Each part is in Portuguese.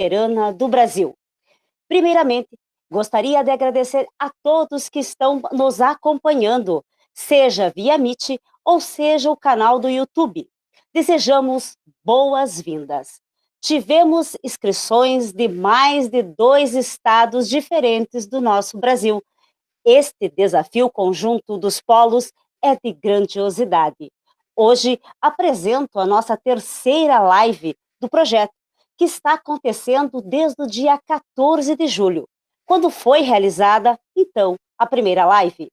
soberana do Brasil. Primeiramente, gostaria de agradecer a todos que estão nos acompanhando, seja via Meet ou seja o canal do YouTube. Desejamos boas-vindas. Tivemos inscrições de mais de 2 estados diferentes do nosso Brasil. Este desafio conjunto dos polos é de grandiosidade. Hoje apresento a nossa terceira live do projeto, que está acontecendo desde o dia 14 de julho, quando foi realizada, então, a primeira live.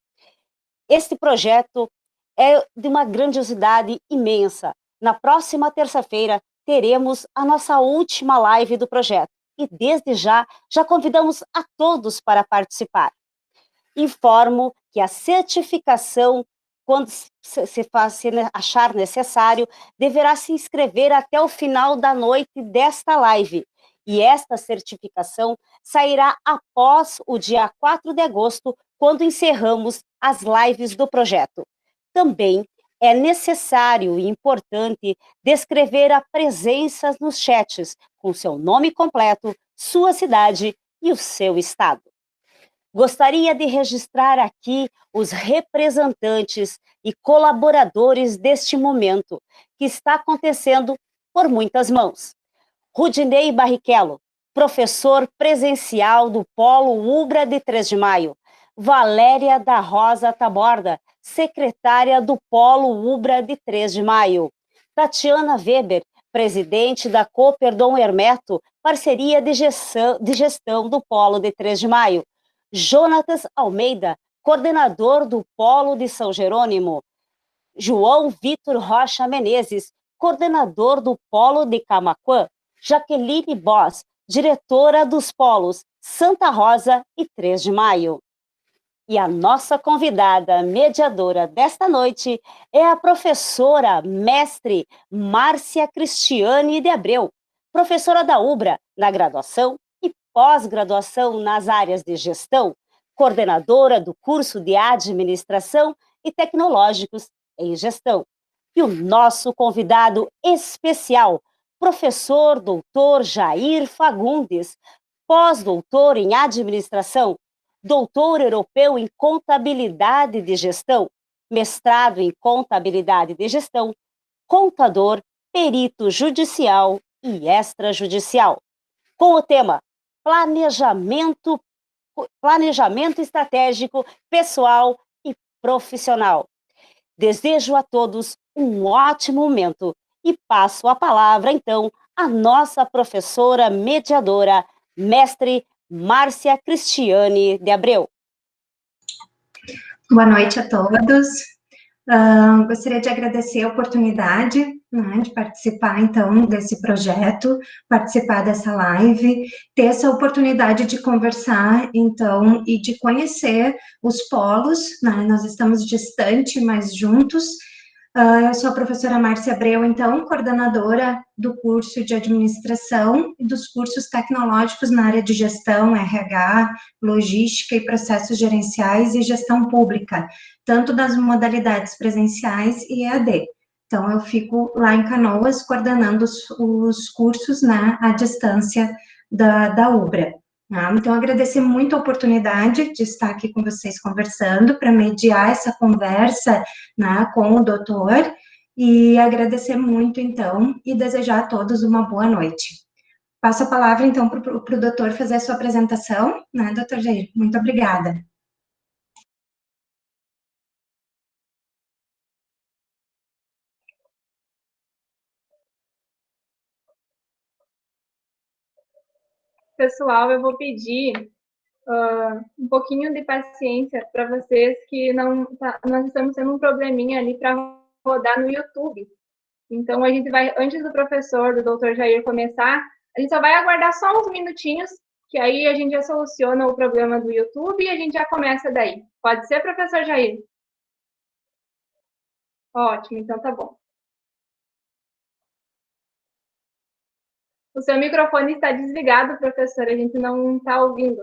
Este projeto é de uma grandiosidade imensa. Na próxima terça-feira, teremos a nossa última live do projeto e, desde já convidamos a todos para participar. Informo que a certificação, quando se achar necessário, deverá se inscrever até o final da noite desta live. E esta certificação sairá após o dia 4 de agosto, quando encerramos as lives do projeto. Também é necessário e importante descrever a presença nos chats, com seu nome completo, sua cidade e o seu estado. Gostaria de registrar aqui os representantes e colaboradores deste momento, que está acontecendo por muitas mãos. Rudinei Barrichello, professor presencial do Polo Ubra de 3 de Maio. Valéria da Rosa Taborda, secretária do Polo Ubra de 3 de Maio. Tatiana Weber, presidente da Cooper Dom Hermeto, parceria de gestão do Polo de 3 de Maio. Jonatas Almeida, coordenador do Polo de São Jerônimo. João Vitor Rocha Menezes, coordenador do Polo de Camaquã. Jaqueline Boss, diretora dos polos Santa Rosa e 3 de Maio. E a nossa convidada mediadora desta noite é a professora mestre Márcia Cristiane de Abreu, professora da UBRA na graduação e pós-graduação nas áreas de gestão, coordenadora do curso de administração e tecnológicos em gestão. E o nosso convidado especial, professor doutor Jair Fagundes, pós-doutor em administração, doutor europeu em contabilidade de gestão, mestrado em contabilidade de gestão, contador, perito judicial e extrajudicial. Com o tema planejamento estratégico, pessoal e profissional. Desejo a todos um ótimo momento e passo a palavra, então, à nossa professora mediadora, mestre Márcia Cristiane de Abreu. Boa noite a todos. Gostaria de agradecer a oportunidade, né, de participar, então, desse projeto, participar dessa live, ter essa oportunidade de conversar, então, e de conhecer os polos, né, nós estamos distante, mas juntos. Eu sou a professora Márcia Abreu, então, coordenadora do curso de administração e dos cursos tecnológicos na área de gestão, RH, logística e processos gerenciais e gestão pública, tanto das modalidades presenciais e EAD. Então, eu fico lá em Canoas, coordenando os cursos, né, à distância da UBRA. Então, agradecer muito a oportunidade de estar aqui com vocês conversando, para mediar essa conversa, né, com o doutor, e agradecer muito, então, e desejar a todos uma boa noite. Passo a palavra, então, para o doutor fazer a sua apresentação, né, doutor Jair? Muito obrigada. Pessoal, eu vou pedir um pouquinho de paciência para vocês, que nós estamos tendo um probleminha ali para rodar no YouTube. Então, a gente vai, antes do professor, do doutor Jair começar, a gente só vai aguardar só uns minutinhos, que aí a gente já soluciona o problema do YouTube e a gente já começa daí. Pode ser, professor Jair? Ótimo, então tá bom. O seu microfone está desligado, professor, a gente não está ouvindo.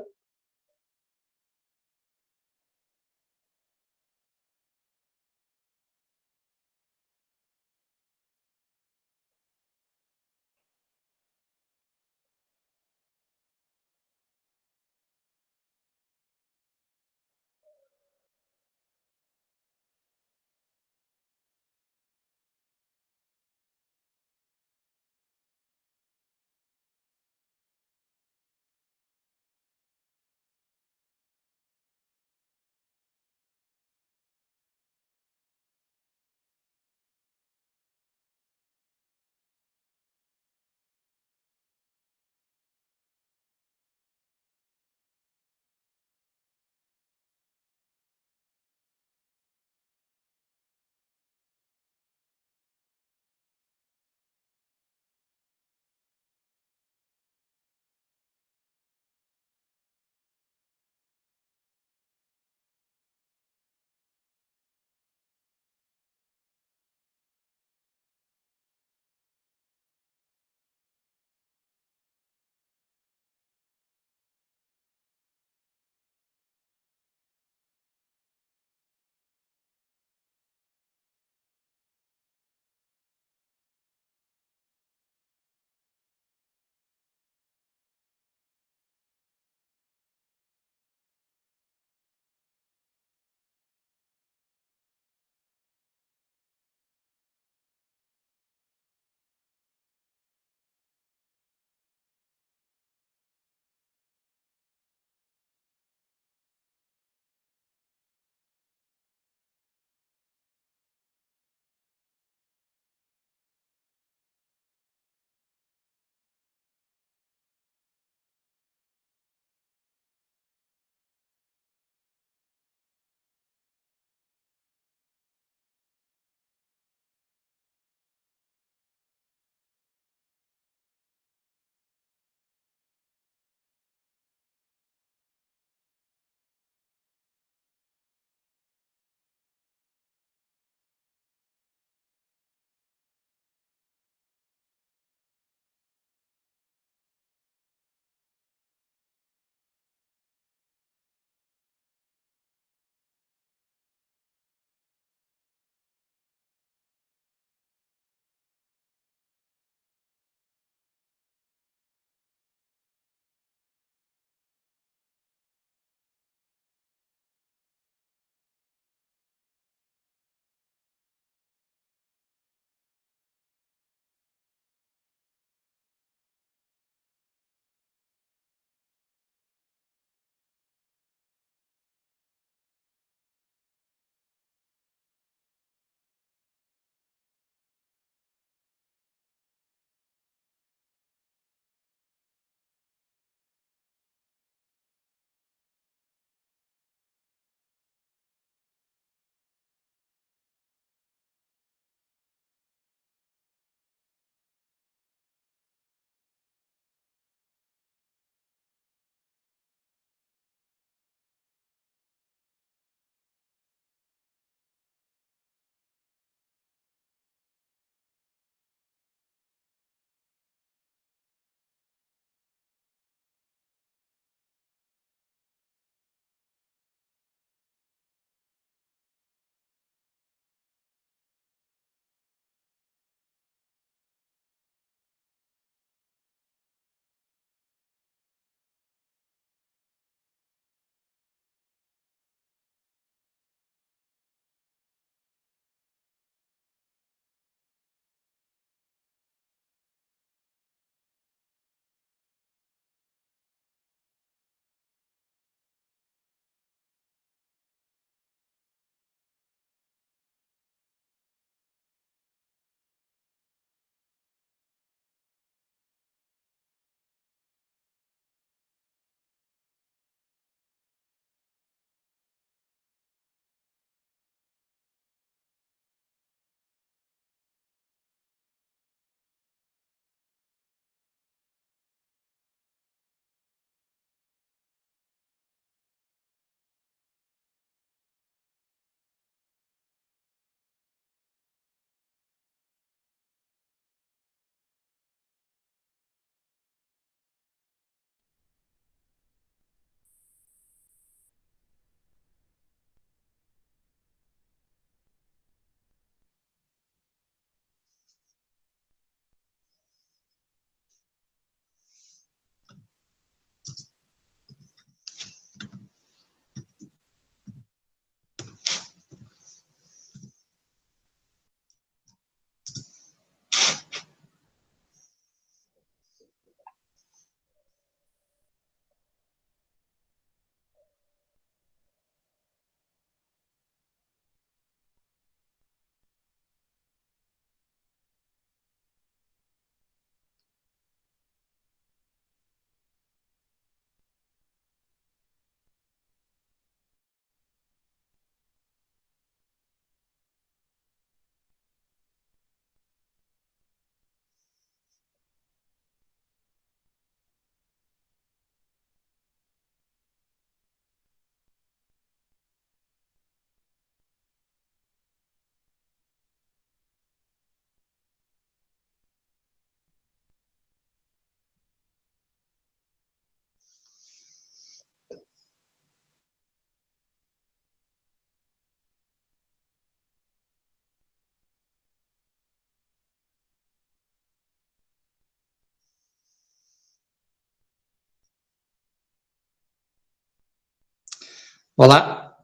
Olá.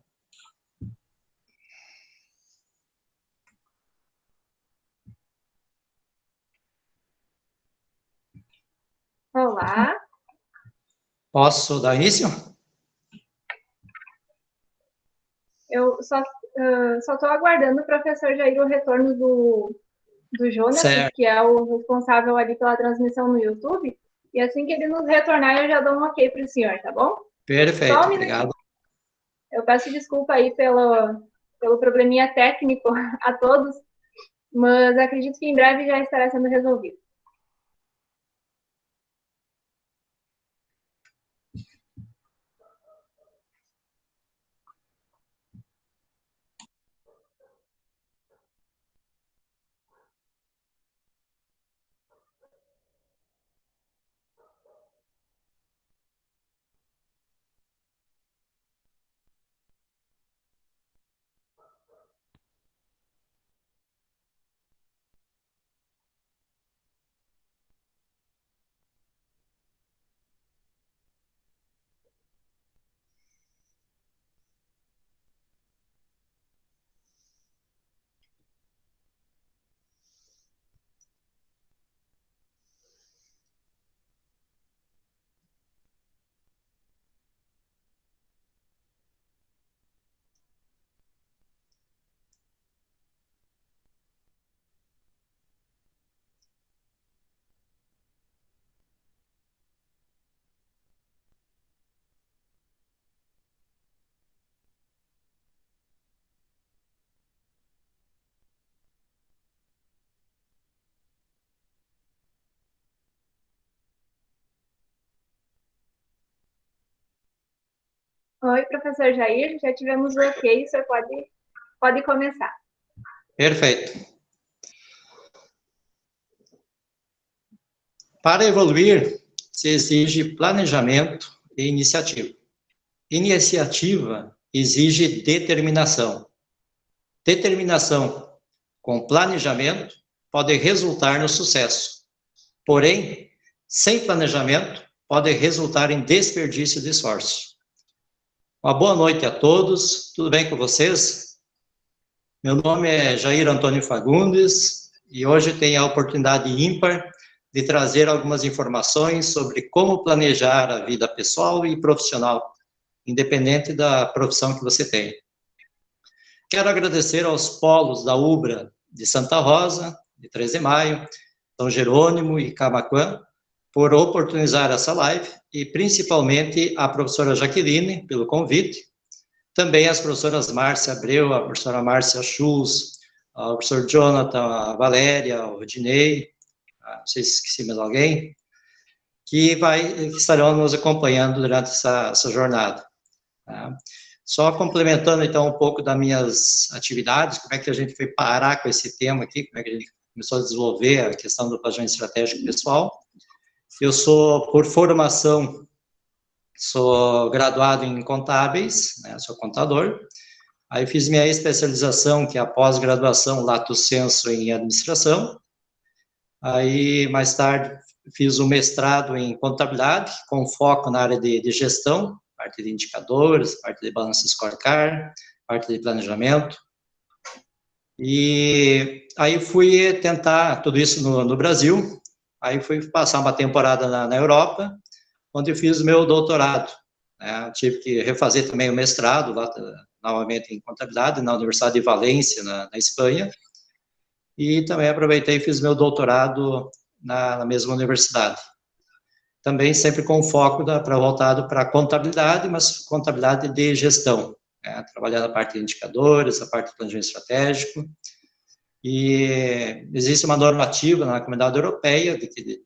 Olá. Posso dar início? Eu só estou aguardando o professor Jair o retorno do Jonas, Certo. que é o responsável ali pela transmissão no YouTube. E assim que ele nos retornar, eu já dou um ok para o senhor, tá bom? Perfeito, obrigado. Eu peço desculpa aí pelo probleminha técnico a todos, mas acredito que em breve já estará sendo resolvido. Oi, professor Jair, já tivemos o ok, o senhor pode começar. Perfeito. Para evoluir, se exige planejamento e iniciativa. Iniciativa exige determinação. Determinação com planejamento pode resultar no sucesso. Porém, sem planejamento, pode resultar em desperdício de esforço. Uma boa noite a todos, tudo bem com vocês? Meu nome é Jair Antônio Fagundes e hoje tenho a oportunidade ímpar de trazer algumas informações sobre como planejar a vida pessoal e profissional, independente da profissão que você tem. Quero agradecer aos polos da UBRA de Santa Rosa, de 13 de Maio, São Jerônimo e Camaquã, por oportunizar essa live, e principalmente a professora Jaqueline, pelo convite, também as professoras Márcia Abreu, a professora Márcia Schulz, o professor Jonathan, a Valéria, o Rodinei, não sei se esqueci mais alguém, que estarão nos acompanhando durante essa jornada. Tá? Só complementando, então, um pouco das minhas atividades, como é que a gente foi parar com esse tema aqui, como é que a gente começou a desenvolver a questão do planejamento estratégico pessoal. Eu sou, por formação, sou graduado em contábeis, né, sou contador. Aí fiz minha especialização, que é a pós-graduação Lato Sensu em administração. Aí, mais tarde, fiz o mestrado em contabilidade, com foco na área de gestão, parte de indicadores, parte de balança scorecard, parte de planejamento. E aí fui tentar tudo isso no Brasil. Aí fui passar uma temporada na Europa, onde eu fiz o meu doutorado. Né? Tive que refazer também o mestrado, lá, novamente em contabilidade, na Universidade de Valência, na Espanha. E também aproveitei e fiz meu doutorado na mesma universidade. Também sempre com foco voltado para contabilidade, mas contabilidade de gestão. Né? Trabalhar na parte de indicadores, a parte de planejamento estratégico. E existe uma normativa na Comunidade Europeia de que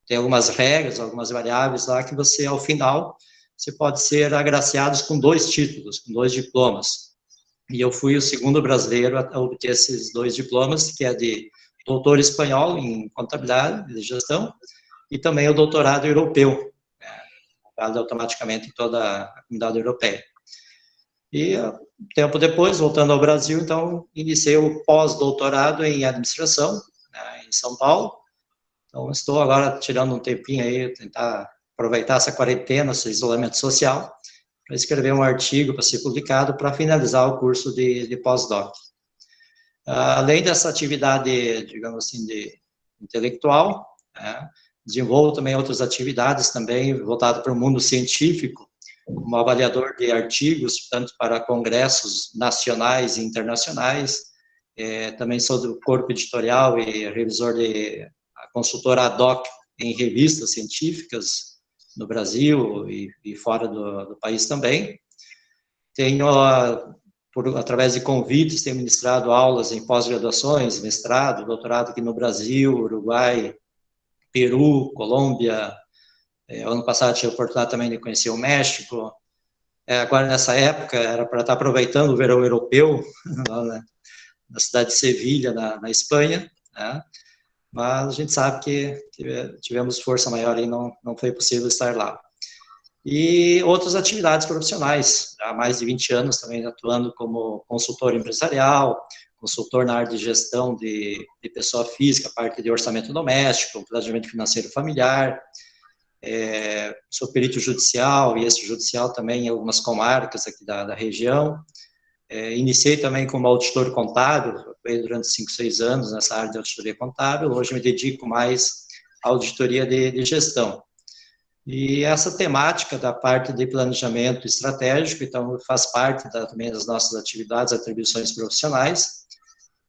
tem algumas regras, algumas variáveis lá que você, ao final, você pode ser agraciado com 2 títulos, com 2 diplomas. E eu fui o segundo brasileiro a obter esses 2 diplomas, que é de doutor espanhol em contabilidade de gestão e também o doutorado europeu, dado automaticamente em toda a Comunidade Europeia. E, tempo depois, voltando ao Brasil, então, iniciei o pós-doutorado em administração, né, em São Paulo. Então, estou agora tirando um tempinho aí, tentar aproveitar essa quarentena, esse isolamento social, para escrever um artigo para ser publicado, para finalizar o curso de pós-doc. Além dessa atividade, digamos assim, intelectual, né, desenvolvo também outras atividades também voltadas para o mundo científico, como avaliador de artigos, tanto para congressos nacionais e internacionais. Também sou do corpo editorial e revisor de a consultora ad hoc em revistas científicas no Brasil e fora do país também. Tenho, através de convites, tenho ministrado aulas em pós-graduações, mestrado, doutorado aqui no Brasil, Uruguai, Peru, Colômbia. Ano passado tive a oportunidade também de conhecer o México. Agora, nessa época, era para estar aproveitando o verão europeu, lá na cidade de Sevilha, na Espanha, né? Mas a gente sabe que tivemos força maior e não foi possível estar lá. E outras atividades profissionais, há mais de 20 anos também atuando como consultor empresarial, consultor na área de gestão de pessoa física, parte de orçamento doméstico, planejamento financeiro familiar, sou perito judicial e extrajudicial também em algumas comarcas aqui da região. Iniciei também como auditor contábil, durante 5, 6 anos nessa área de auditoria contábil, hoje me dedico mais à auditoria de gestão. E essa temática da parte de planejamento estratégico, então, faz parte também das nossas atividades, atribuições profissionais,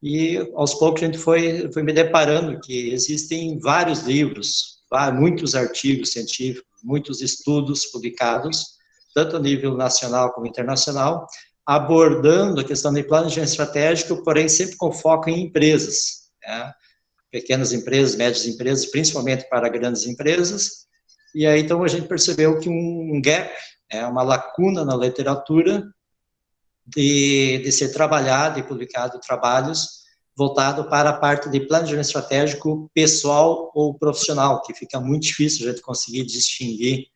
e aos poucos a gente foi me deparando que existem vários livros, muitos artigos científicos, muitos estudos publicados, tanto a nível nacional como internacional, abordando a questão de planejamento estratégico, porém sempre com foco em empresas, né? Pequenas empresas, médias empresas, principalmente para grandes empresas. E aí, então, a gente percebeu que um gap, uma lacuna na literatura de ser trabalhado e publicado trabalhos voltado para a parte de planejamento estratégico pessoal ou profissional, que fica muito difícil a gente conseguir distinguir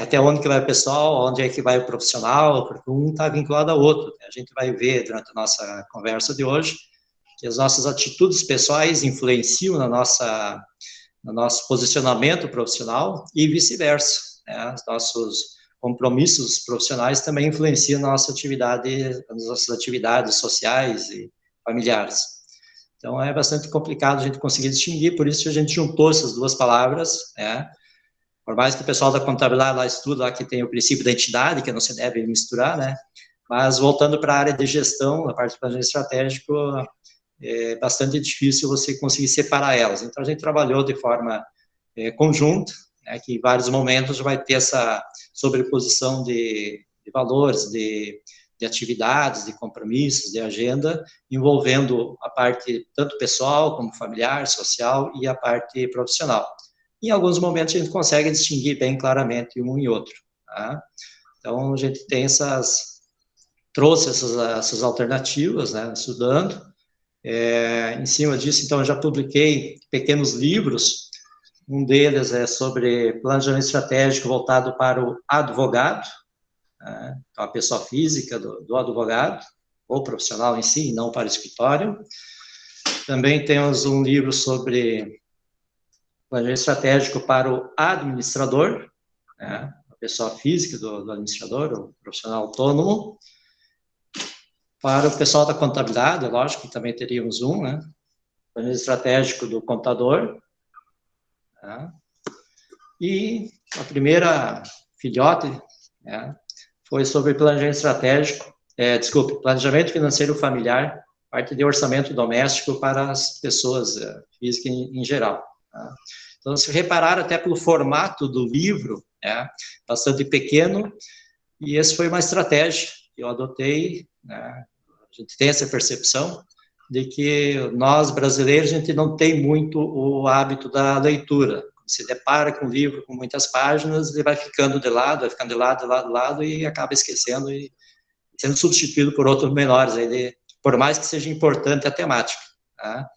até onde que vai o pessoal, onde é que vai o profissional, porque um está vinculado ao outro. A gente vai ver durante a nossa conversa de hoje que as nossas atitudes pessoais influenciam no nosso posicionamento profissional e vice-versa, né? Os nossos compromissos profissionais também influenciam nas nossas atividades sociais e familiares. Então, é bastante complicado a gente conseguir distinguir, por isso que a gente juntou essas duas palavras, né? Por mais que o pessoal da contabilidade lá estuda, lá que tem o princípio da entidade, que não se deve misturar, né? Mas voltando para a área de gestão, a parte do planejamento estratégico, é bastante difícil você conseguir separar elas. Então, a gente trabalhou de forma conjunta, né, que em vários momentos vai ter essa sobreposição de valores, de atividades, de compromissos, de agenda, envolvendo a parte tanto pessoal como familiar, social e a parte profissional. Em alguns momentos a gente consegue distinguir bem claramente um e outro, tá? Então, a gente trouxe essas alternativas, né, estudando. Em cima disso, então, eu já publiquei pequenos livros. Um deles é sobre planejamento estratégico voltado para o advogado, né, então a pessoa física do advogado, ou profissional em si, não para o escritório. Também temos um livro sobre planejamento estratégico para o administrador, né, a pessoa física do administrador, o profissional autônomo. Para o pessoal da contabilidade, lógico que também teríamos né, planejamento estratégico do contador. Tá? E a primeira filhote, né, foi sobre planejamento estratégico, planejamento financeiro familiar, parte de orçamento doméstico para as pessoas físicas em geral. Tá? Então, se reparar até pelo formato do livro, bastante pequeno, e essa foi uma estratégia que eu adotei, né? A gente tem essa percepção de que nós, brasileiros, a gente não tem muito o hábito da leitura. Se depara com um livro com muitas páginas, ele vai ficando de lado, e acaba esquecendo e sendo substituído por outros menores, por mais que seja importante a temática. Tá?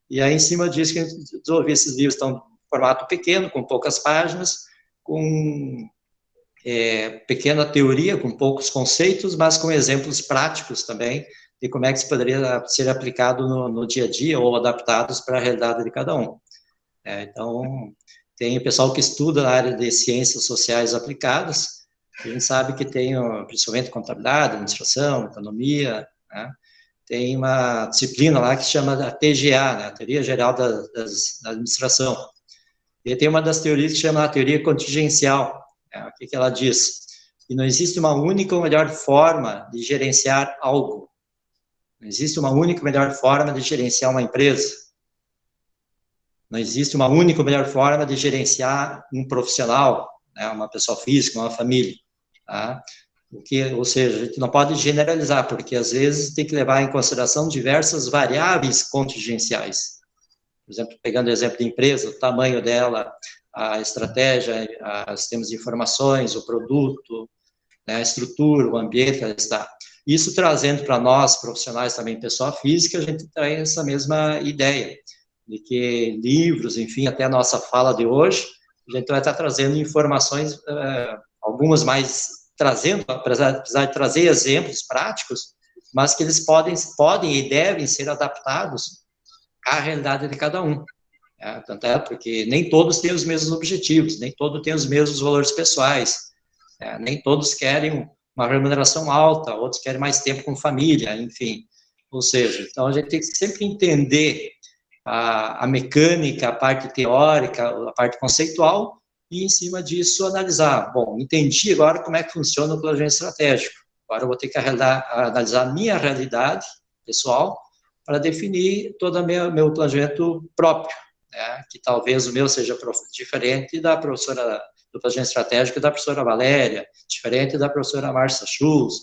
E aí, em cima disso, que a gente desenvolveu esses livros, estão em formato pequeno, com poucas páginas, com pequena teoria, com poucos conceitos, mas com exemplos práticos também, de como é que isso poderia ser aplicado no dia a dia, ou adaptados para a realidade de cada um. Então, tem o pessoal que estuda na área de ciências sociais aplicadas, A gente sabe que tem, principalmente contabilidade, administração, economia, né? Tem uma disciplina lá que se chama a TGA, né? A Teoria Geral da Administração. E tem uma das teorias que se chama a teoria contingencial. Né? O que ela diz? Que não existe uma única ou melhor forma de gerenciar algo. Não existe uma única ou melhor forma de gerenciar uma empresa. Não existe uma única ou melhor forma de gerenciar um profissional, né? Uma pessoa física, uma família. Tá? Ou seja, a gente não pode generalizar, porque às vezes tem que levar em consideração diversas variáveis contingenciais. Por exemplo, pegando o exemplo de empresa, o tamanho dela, a estratégia, os sistemas de informações, o produto, né, a estrutura, o ambiente que ela está. Isso trazendo para nós, profissionais também, pessoa física, a gente traz essa mesma ideia, de que livros, enfim, até a nossa fala de hoje, a gente vai estar trazendo informações, algumas mais trazendo, apesar de trazer exemplos práticos, mas que eles podem e devem ser adaptados à realidade de cada um. Tanto é porque nem todos têm os mesmos objetivos, nem todos têm os mesmos valores pessoais, nem todos querem uma remuneração alta, outros querem mais tempo com família, enfim. Ou seja, então a gente tem que sempre entender a mecânica, a parte teórica, a parte conceitual, e, em cima disso, analisar. Bom, entendi agora como é que funciona o planejamento estratégico. Agora eu vou ter que analisar a minha realidade pessoal para definir todo o meu planejamento próprio, né? Que talvez o meu seja diferente da professora do planejamento estratégico da professora Valéria, diferente da professora Márcia Schulz,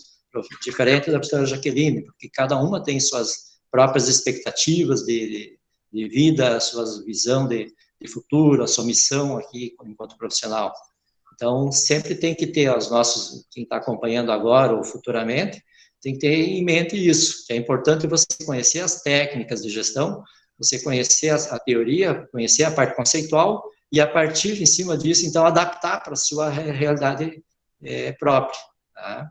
diferente da professora Jaqueline, porque cada uma tem suas próprias expectativas de vida, a sua visão de futuro, a sua missão aqui enquanto profissional. Então, sempre tem que ter quem está acompanhando agora ou futuramente, tem que ter em mente isso, que é importante você conhecer as técnicas de gestão, você conhecer a teoria, conhecer a parte conceitual, e a partir, em cima disso, então, adaptar para a sua realidade própria. Tá?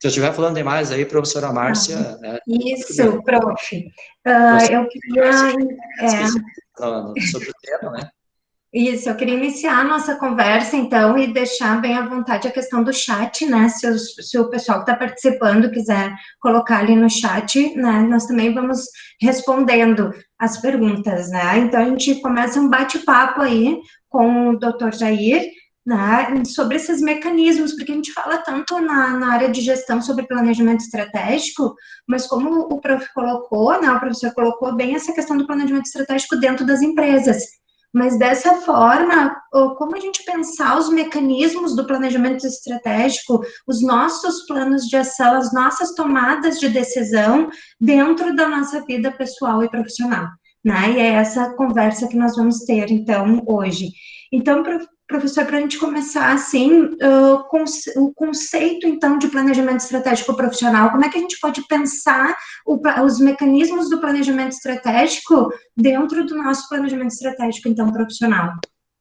Se eu estiver falando demais aí, professora Márcia... Né, isso, prof. Eu queria... sobre o tema, né? Isso, eu queria iniciar a nossa conversa, então, e deixar bem à vontade a questão do chat, né? Se o pessoal que está participando quiser colocar ali no chat, né? Nós também vamos respondendo as perguntas, né? Então, a gente começa um bate-papo aí com o Dr. Jair, né? Sobre esses mecanismos, porque a gente fala tanto na área de gestão sobre planejamento estratégico, mas como o prof colocou, né? O professor colocou bem essa questão do planejamento estratégico dentro das empresas. Mas, dessa forma, como a gente pensar os mecanismos do planejamento estratégico, os nossos planos de ação, as nossas tomadas de decisão dentro da nossa vida pessoal e profissional, né? E é essa conversa que nós vamos ter, então, hoje. Então, professor, para a gente começar, assim, o conceito, então, de planejamento estratégico profissional, como é que a gente pode pensar os mecanismos do planejamento estratégico dentro do nosso planejamento estratégico, então, profissional?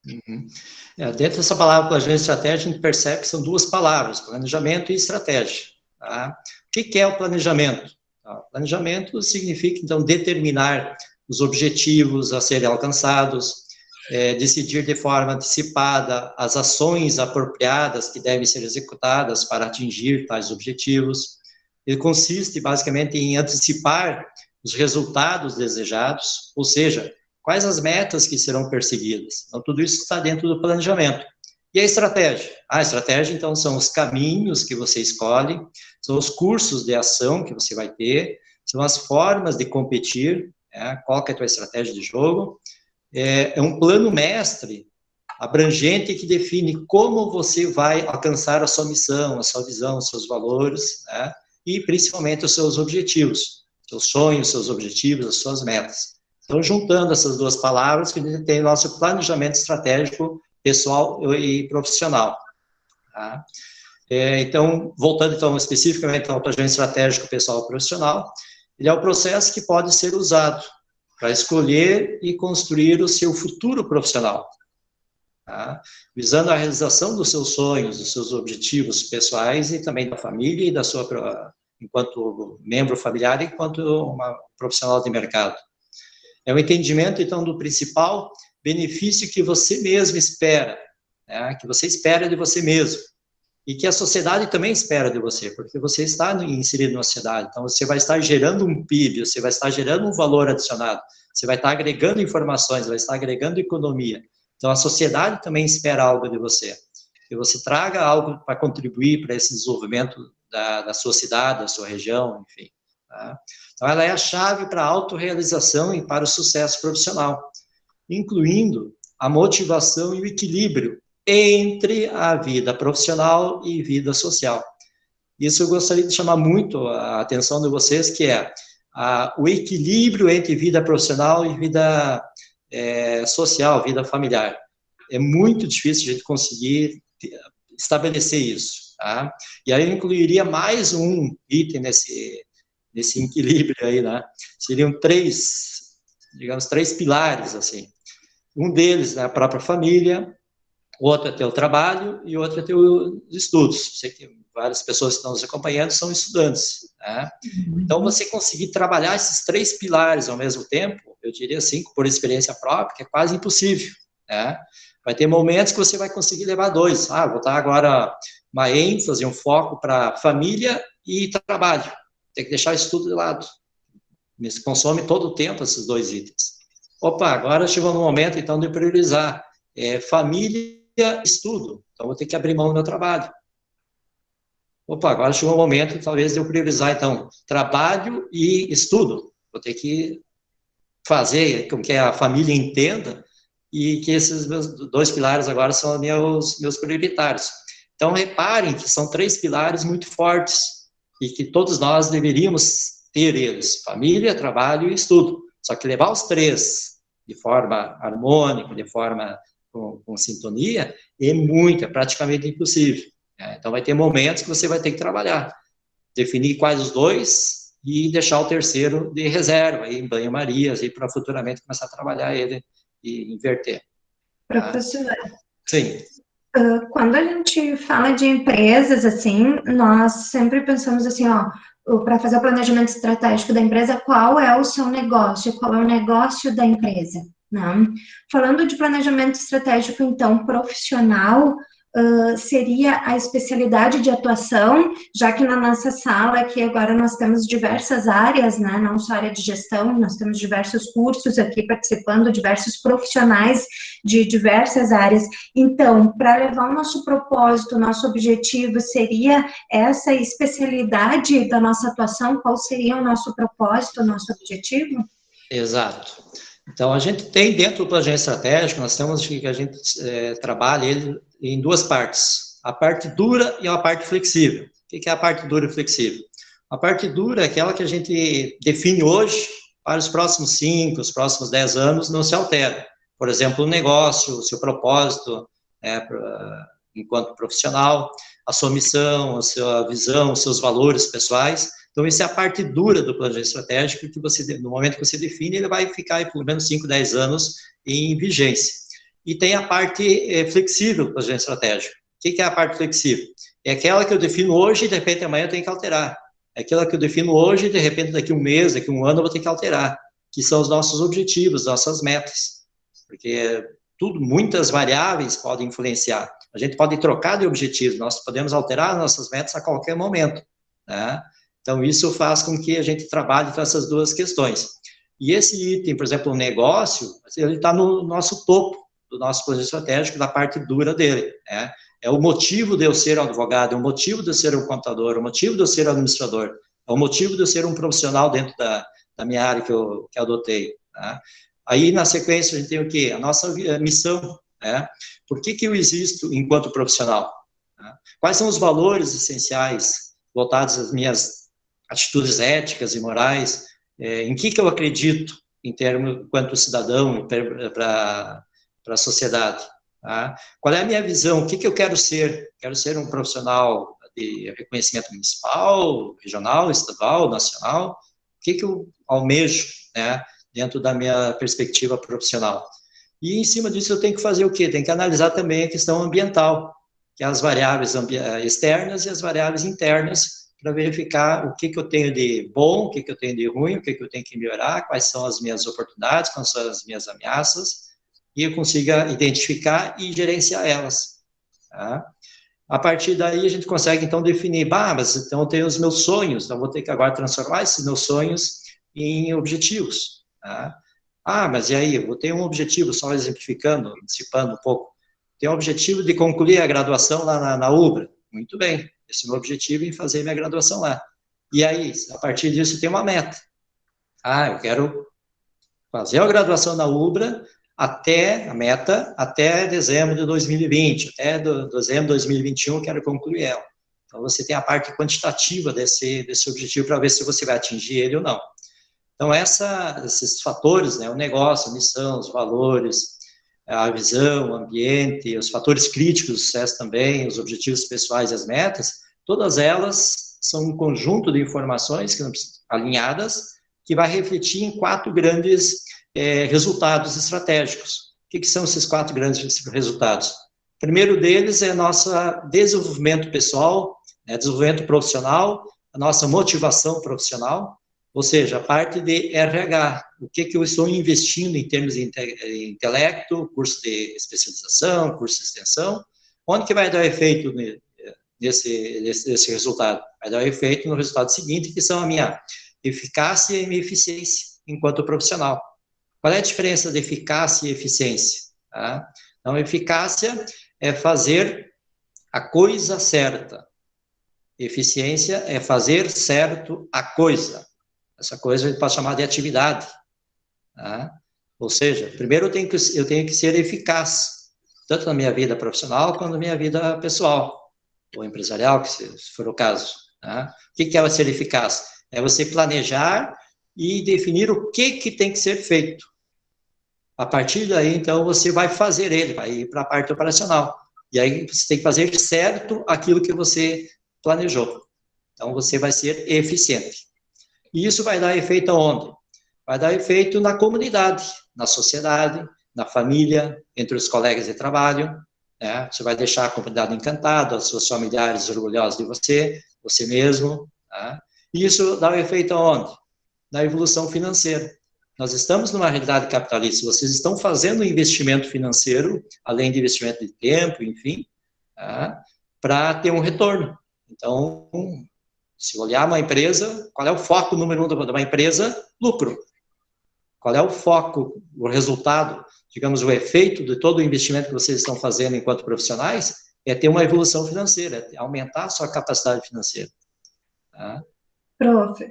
Uhum. Dentro dessa palavra planejamento estratégico, a gente percebe que são duas palavras, planejamento e estratégia. Tá? O que é o planejamento? O planejamento significa, então, determinar os objetivos a serem alcançados, decidir de forma antecipada as ações apropriadas que devem ser executadas para atingir tais objetivos. Ele consiste, basicamente, em antecipar os resultados desejados, ou seja, quais as metas que serão perseguidas. Então, tudo isso está dentro do planejamento. E a estratégia? A estratégia, então, são os caminhos que você escolhe, são os cursos de ação que você vai ter, são as formas de competir, qual que é a tua estratégia de jogo. É um plano mestre, abrangente, que define como você vai alcançar a sua missão, a sua visão, os seus valores, né? E principalmente os seus objetivos, seus sonhos, seus objetivos, as suas metas. Então, juntando essas duas palavras, a gente tem o nosso planejamento estratégico pessoal e profissional. Tá? Então, voltando então especificamente ao planejamento estratégico pessoal e profissional, ele é um processo que pode ser usado para escolher e construir o seu futuro profissional, tá? Visando a realização dos seus sonhos, dos seus objetivos pessoais e também da família e da sua, enquanto membro familiar, enquanto uma profissional de mercado. É o entendimento, então, do principal benefício que você mesmo espera, né? Que você espera de você mesmo, e que a sociedade também espera de você, porque você está inserido na sociedade, então você vai estar gerando um PIB, você vai estar gerando um valor adicionado, você vai estar agregando informações, vai estar agregando economia. Então a sociedade também espera algo de você, que você traga algo para contribuir para esse desenvolvimento da sua cidade, da sua região, enfim. Tá? Então ela é a chave para a autorrealização e para o sucesso profissional, incluindo a motivação e o equilíbrio entre a vida profissional e vida social. Isso eu gostaria de chamar muito a atenção de vocês, que é o equilíbrio entre vida profissional e vida social, vida familiar. É muito difícil a gente conseguir estabelecer isso. Tá? E aí eu incluiria mais um item nesse equilíbrio aí, né? Seriam três pilares, assim. Um deles é a própria família, outro é teu trabalho e outro é teus estudos. Sei que várias pessoas que estão nos acompanhando são estudantes, né? Então, você conseguir trabalhar esses 3 pilares ao mesmo tempo, eu diria assim, por experiência própria, que é quase impossível, né? Vai ter momentos que você vai conseguir levar 2. Vou dar agora uma ênfase, um foco para família e trabalho. Tem que deixar isso tudo de lado. Me consome todo o tempo esses 2 itens. Agora chegou no momento, então, de priorizar família e estudo. Então, vou ter que abrir mão do meu trabalho. Agora chegou o momento, talvez, de eu priorizar, então, trabalho e estudo. Vou ter que fazer com que a família entenda e que esses meus 2 pilares agora são meus prioritários. Então, reparem que são 3 pilares muito fortes e que todos nós deveríamos ter eles: família, trabalho e estudo. Só que levar os 3 de forma harmônica, de forma com sintonia, é praticamente impossível. Então, vai ter momentos que você vai ter que trabalhar, definir quais os 2 e deixar o terceiro de reserva, em banho-marias, para futuramente começar a trabalhar ele e inverter. Professor, sim. Quando a gente fala de empresas, assim, nós sempre pensamos assim, para fazer o planejamento estratégico da empresa, qual é o seu negócio, qual é o negócio da empresa, né? Falando de planejamento estratégico, então, profissional, seria a especialidade de atuação, já que na nossa sala aqui agora nós temos diversas áreas, né, não só área de gestão, nós temos diversos cursos aqui participando, diversos profissionais de diversas áreas. Então, para levar o nosso propósito, o nosso objetivo, seria essa especialidade da nossa atuação? Qual seria o nosso propósito, o nosso objetivo? Exato. Então, a gente tem dentro do planejamento estratégico, nós temos que a gente trabalha ele em 2 partes, a parte dura e a parte flexível. O que é a parte dura e flexível? A parte dura é aquela que a gente define hoje, para os próximos 5, os próximos 10 anos, não se altera. Por exemplo, o negócio, o seu propósito enquanto profissional, a sua missão, a sua visão, os seus valores pessoais. Então, essa é a parte dura do planejamento estratégico, que você, no momento que você define, ele vai ficar aí, pelo menos 5, 10 anos em vigência. E tem a parte flexível do planejamento estratégico. O que é a parte flexível? É aquela que eu defino hoje e, de repente, amanhã eu tenho que alterar. É aquela que eu defino hoje e, de repente, daqui 1 mês, daqui 1 ano, eu vou ter que alterar. Que são os nossos objetivos, nossas metas. Porque muitas variáveis podem influenciar. A gente pode trocar de objetivo, nós podemos alterar nossas metas a qualquer momento, né? Então, isso faz com que a gente trabalhe com essas 2 questões. E esse item, por exemplo, o negócio, ele está no nosso topo do nosso planejamento estratégico, da parte dura dele, né? É o motivo de eu ser um advogado, é o motivo de eu ser um contador, é o motivo de eu ser um administrador, é o motivo de eu ser um profissional dentro da minha área que eu adotei, né? Aí, na sequência, a gente tem o quê? A nossa missão, né? Por que eu existo enquanto profissional? Né? Quais são os valores essenciais voltados às minhas atitudes éticas e morais, em que eu acredito em termos, enquanto cidadão, para a sociedade. Tá? Qual é a minha visão? O que eu quero ser? Quero ser um profissional de reconhecimento municipal, regional, estadual, nacional? O que eu almejo, né, dentro da minha perspectiva profissional? E, em cima disso, eu tenho que fazer o quê? Tenho que analisar também a questão ambiental, que é as variáveis externas e as variáveis internas, para verificar o que eu tenho de bom, o que eu tenho de ruim, o que eu tenho que melhorar, quais são as minhas oportunidades, quais são as minhas ameaças, e eu consiga identificar e gerenciar elas. Tá? A partir daí, a gente consegue, então, definir, mas então eu tenho os meus sonhos, então vou ter que agora transformar esses meus sonhos em objetivos. Tá? Mas e aí? Eu vou ter um objetivo, só exemplificando, antecipando um pouco. Tenho o objetivo de concluir a graduação lá na UBRA. Muito bem, esse é o meu objetivo em fazer minha graduação lá. E aí, a partir disso, tem uma meta. Eu quero fazer a graduação na UBRA até dezembro de 2020, até dezembro de 2021, quero concluir ela. Então, você tem a parte quantitativa desse objetivo para ver se você vai atingir ele ou não. Então, esses fatores, né, o negócio, a missão, os valores, a visão, o ambiente, os fatores críticos do sucesso também, os objetivos pessoais e as metas, todas elas são um conjunto de informações alinhadas que vai refletir em 4 grandes resultados estratégicos. O que são esses 4 grandes resultados? O primeiro deles é nosso desenvolvimento pessoal, desenvolvimento profissional, a nossa motivação profissional, ou seja, a parte de RH, o que eu estou investindo em termos de intelecto, curso de especialização, curso de extensão, onde que vai dar efeito nesse resultado? Vai dar efeito no resultado seguinte, que são a minha eficácia e minha eficiência enquanto profissional. Qual é a diferença de eficácia e eficiência? Tá? Então, eficácia é fazer a coisa certa. Eficiência é fazer certo a coisa. Essa coisa a gente pode chamar de atividade. Tá? Ou seja, primeiro eu tenho que ser eficaz, tanto na minha vida profissional quanto na minha vida pessoal, ou empresarial, se for o caso. Tá? O que é ser eficaz? É você planejar e definir o que tem que ser feito. A partir daí, então, você vai fazer ele, vai ir para a parte operacional. E aí você tem que fazer certo aquilo que você planejou. Então, você vai ser eficiente. E isso vai dar efeito aonde? Vai dar efeito na comunidade, na sociedade, na família, entre os colegas de trabalho. Né? Você vai deixar a comunidade encantada, os seus familiares orgulhosos de você mesmo. Tá? E isso dá efeito aonde? Na evolução financeira. Nós estamos numa realidade capitalista, vocês estão fazendo investimento financeiro, além de investimento de tempo, enfim, tá? Para ter um retorno. Então, se olhar uma empresa, qual é o foco número 1 de uma empresa? Lucro. Qual é o foco, o resultado, digamos, o efeito de todo o investimento que vocês estão fazendo enquanto profissionais? É ter uma evolução financeira, é aumentar a sua capacidade financeira. Tá? Prof,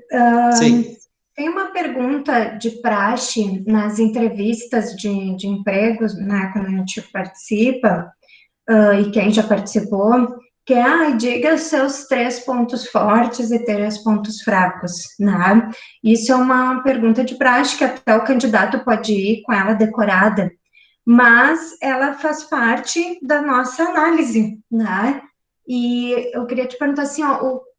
Sim. Tem uma pergunta de praxe nas entrevistas de empregos, né, quando a gente participa, e quem já participou, que é, diga os seus 3 pontos fortes e 3 pontos fracos, né? Isso é uma pergunta de praxe que até o candidato pode ir com ela decorada, mas ela faz parte da nossa análise, né? E eu queria te perguntar assim,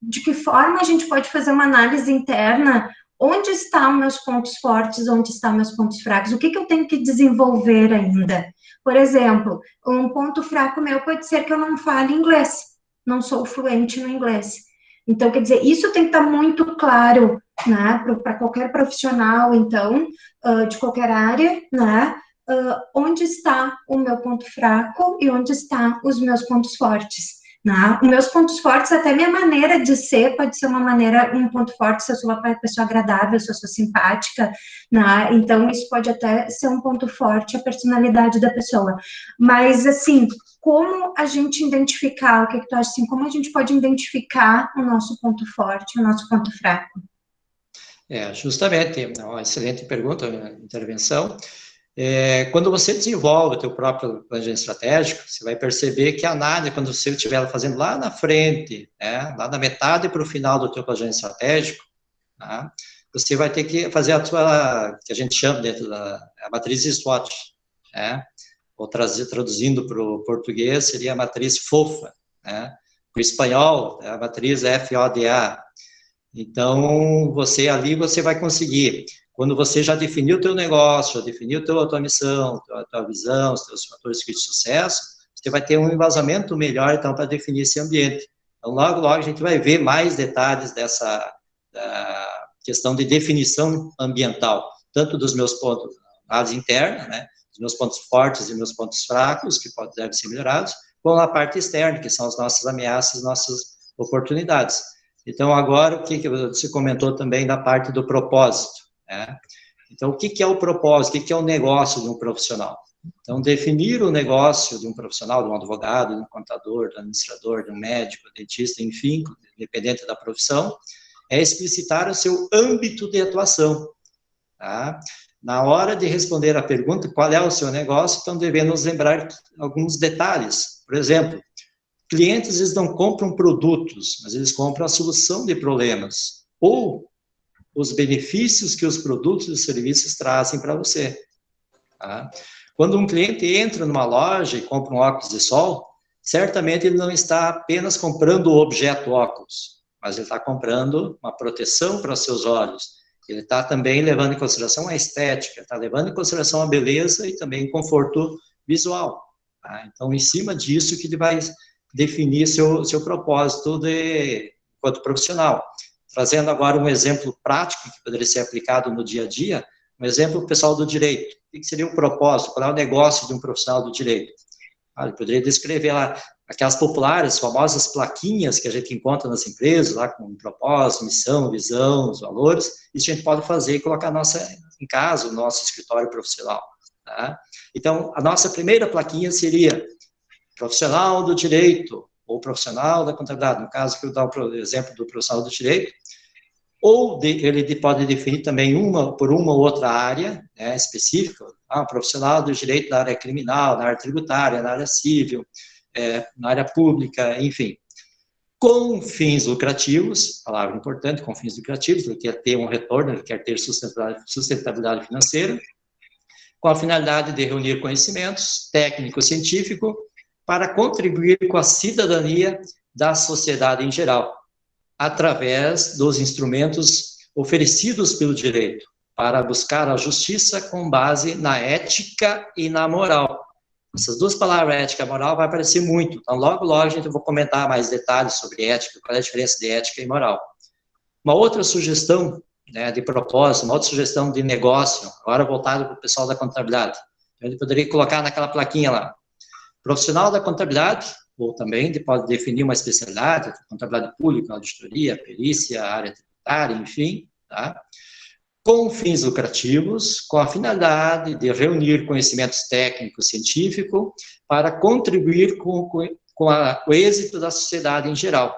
de que forma a gente pode fazer uma análise interna? Onde estão meus pontos fortes, onde estão meus pontos fracos? O que eu tenho que desenvolver ainda? Por exemplo, um ponto fraco meu pode ser que eu não fale inglês, não sou fluente no inglês. Então, quer dizer, isso tem que estar muito claro, né, para qualquer profissional, então, de qualquer área, né, onde está o meu ponto fraco e onde estão os meus pontos fortes. Né? Os meus pontos fortes, até minha maneira de ser, pode ser um ponto forte se eu sou uma pessoa agradável, se eu sou simpática, né? Então isso pode até ser um ponto forte, a personalidade da pessoa. Mas, assim, como a gente identificar, o que tu acha, assim, como a gente pode identificar o nosso ponto forte, o nosso ponto fraco? Justamente, uma excelente pergunta, intervenção. Quando você desenvolve o teu próprio planejamento estratégico, você vai perceber que a análise, quando você estiver fazendo lá na frente, lá na metade para o final do teu planejamento estratégico, tá? Você vai ter que fazer a tua, que a gente chama dentro da matriz SWOT, né? Ou traduzindo para o português, seria a matriz FOFA, né? Para o espanhol, é a matriz FODA. Então, você vai conseguir, quando você já definiu o teu negócio, já definiu a tua missão, a tua visão, os teus fatores de sucesso, você vai ter um embasamento melhor, então, para definir esse ambiente. Então, logo a gente vai ver mais detalhes dessa questão de definição ambiental, tanto dos meus pontos, análise interna, né, dos meus pontos fortes e meus pontos fracos, que devem ser melhorados, com a parte externa, que são as nossas ameaças, nossas oportunidades. Então, agora, o que você comentou também da parte do propósito, né? Então, o que é o propósito, o que é o negócio de um profissional? Então, definir o negócio de um profissional, de um advogado, de um contador, de um administrador, de um médico, dentista, enfim, independente da profissão, é explicitar o seu âmbito de atuação, tá? Na hora de responder a pergunta, qual é o seu negócio, então devemos lembrar alguns detalhes. Por exemplo, clientes, eles não compram produtos, mas eles compram a solução de problemas, ou os benefícios que os produtos e serviços trazem para você, tá? Quando um cliente entra numa loja e compra um óculos de sol, certamente ele não está apenas comprando o objeto óculos, mas ele está comprando uma proteção para os seus olhos. Ele está também levando em consideração a estética, está levando em consideração a beleza e também o conforto visual, tá? Então, em cima disso que ele vai definir seu propósito enquanto profissional. Trazendo agora um exemplo prático que poderia ser aplicado no dia a dia, um exemplo pessoal do direito. O que seria o propósito? Qual é o negócio de um profissional do direito? Ele poderia descrever lá aquelas populares, famosas plaquinhas que a gente encontra nas empresas, lá com propósito, missão, visão, os valores. Isso a gente pode fazer e colocar em casa, o nosso escritório profissional, tá? Então, a nossa primeira plaquinha seria profissional do direito, ou profissional da contabilidade, no caso que eu dou o exemplo do profissional do direito, ou ele pode definir também por uma ou outra área, né, específica, um profissional do direito na área criminal, na área tributária, na área civil, na área pública, enfim. Com fins lucrativos, palavra importante, com fins lucrativos, ele quer ter um retorno, ele quer ter sustentabilidade financeira, com a finalidade de reunir conhecimentos técnico-científico para contribuir com a cidadania da sociedade em geral, através dos instrumentos oferecidos pelo direito, para buscar a justiça com base na ética e na moral. Essas duas palavras, ética e moral, vai aparecer muito. Então, logo a gente vai comentar mais detalhes sobre ética, qual é a diferença de ética e moral. Uma outra sugestão, né, de propósito, uma outra sugestão de negócio, agora voltado para o pessoal da contabilidade. A gente poderia colocar naquela plaquinha lá, profissional da contabilidade, ou também pode definir uma especialidade, contabilidade pública, auditoria, perícia, área tributária, enfim, tá? Com fins lucrativos, com a finalidade de reunir conhecimentos técnicos, científicos, para contribuir com o êxito da sociedade em geral,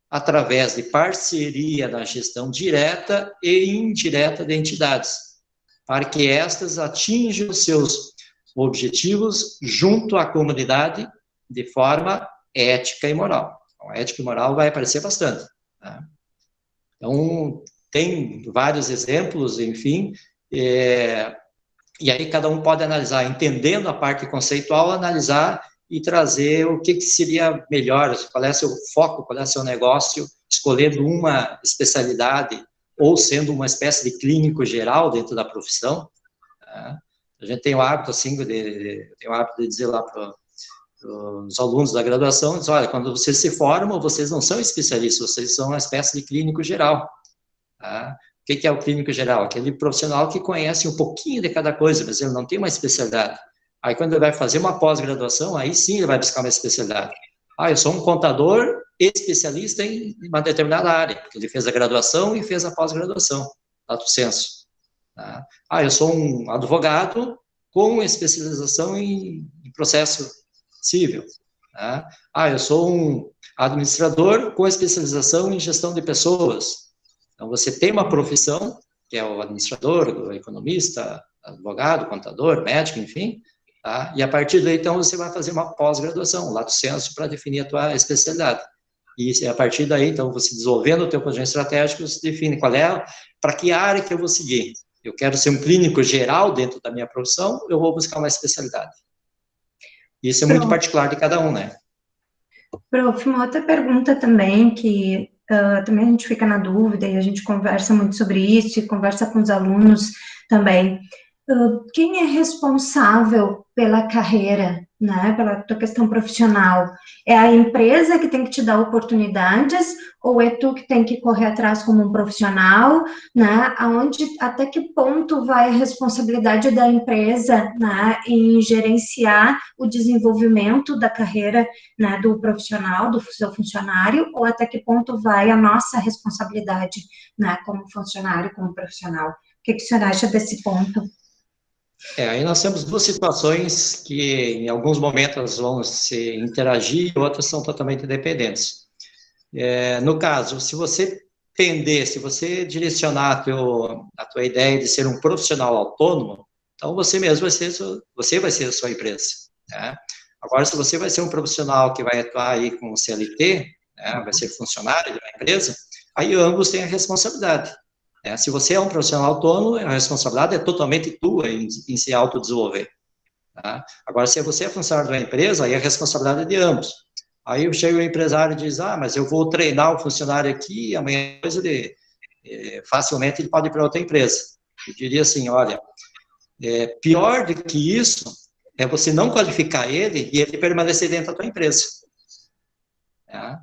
através de parceria na gestão direta e indireta de entidades, para que estas atinjam seus objetivos junto à comunidade de forma ética e moral. Então, ética e moral vai aparecer bastante, tá? Então, tem vários exemplos, enfim, e aí cada um pode analisar, entendendo a parte conceitual, analisar e trazer o que seria melhor, qual é o seu foco, qual é o seu negócio, escolhendo uma especialidade ou sendo uma espécie de clínico geral dentro da profissão, tá? A gente tem o hábito, assim, de dizer lá para os alunos da graduação, diz, olha, quando vocês se formam, vocês não são especialistas, vocês são uma espécie de clínico geral, tá? O que é o clínico geral? Aquele profissional que conhece um pouquinho de cada coisa, mas ele não tem uma especialidade. Aí, quando ele vai fazer uma pós-graduação, aí sim ele vai buscar uma especialidade. Eu sou um contador especialista em uma determinada área, porque ele fez a graduação e fez a pós-graduação, lato sensu. Tá? Eu sou um advogado com especialização em processo civil. Tá? Eu sou um administrador com especialização em gestão de pessoas. Então, você tem uma profissão, que é o administrador, o economista, advogado, contador, médico, enfim, tá? E a partir daí, então, você vai fazer uma pós-graduação, lato sensu, para definir a tua especialidade. E a partir daí, então, você desenvolvendo o teu planejamento estratégico, você define para que área que eu vou seguir. Eu quero ser um clínico geral dentro da minha profissão, eu vou buscar uma especialidade. Isso é muito particular de cada um, né? Prof, uma outra pergunta também, que também a gente fica na dúvida, e a gente conversa muito sobre isso, e conversa com os alunos também. Quem é responsável pela carreira né, pela tua questão profissional, é a empresa que tem que te dar oportunidades, ou é tu que tem que correr atrás como um profissional, né, até que ponto vai a responsabilidade da empresa, né, em gerenciar o desenvolvimento da carreira, né, do profissional, do seu funcionário, ou até que ponto vai a nossa responsabilidade, né, como funcionário, como profissional. O que o senhor acha desse ponto? Aí nós temos duas situações que em alguns momentos vão se interagir e outras são totalmente independentes. No caso, se você se você direcionar a tua ideia de ser um profissional autônomo, então você mesmo vai ser a sua empresa, né? Agora, se você vai ser um profissional que vai atuar aí com o CLT, né, vai ser funcionário de uma empresa, aí ambos têm a responsabilidade. Se você é um profissional autônomo, a responsabilidade é totalmente tua em se autodesenvolver. Tá? Agora, se você é funcionário de uma empresa, aí a responsabilidade é de ambos. Aí chega o empresário e diz, mas eu vou treinar o funcionário aqui, amanhã facilmente ele pode ir para outra empresa. Eu diria assim, olha, pior do que isso é você não qualificar ele e ele permanecer dentro da tua empresa. Tá?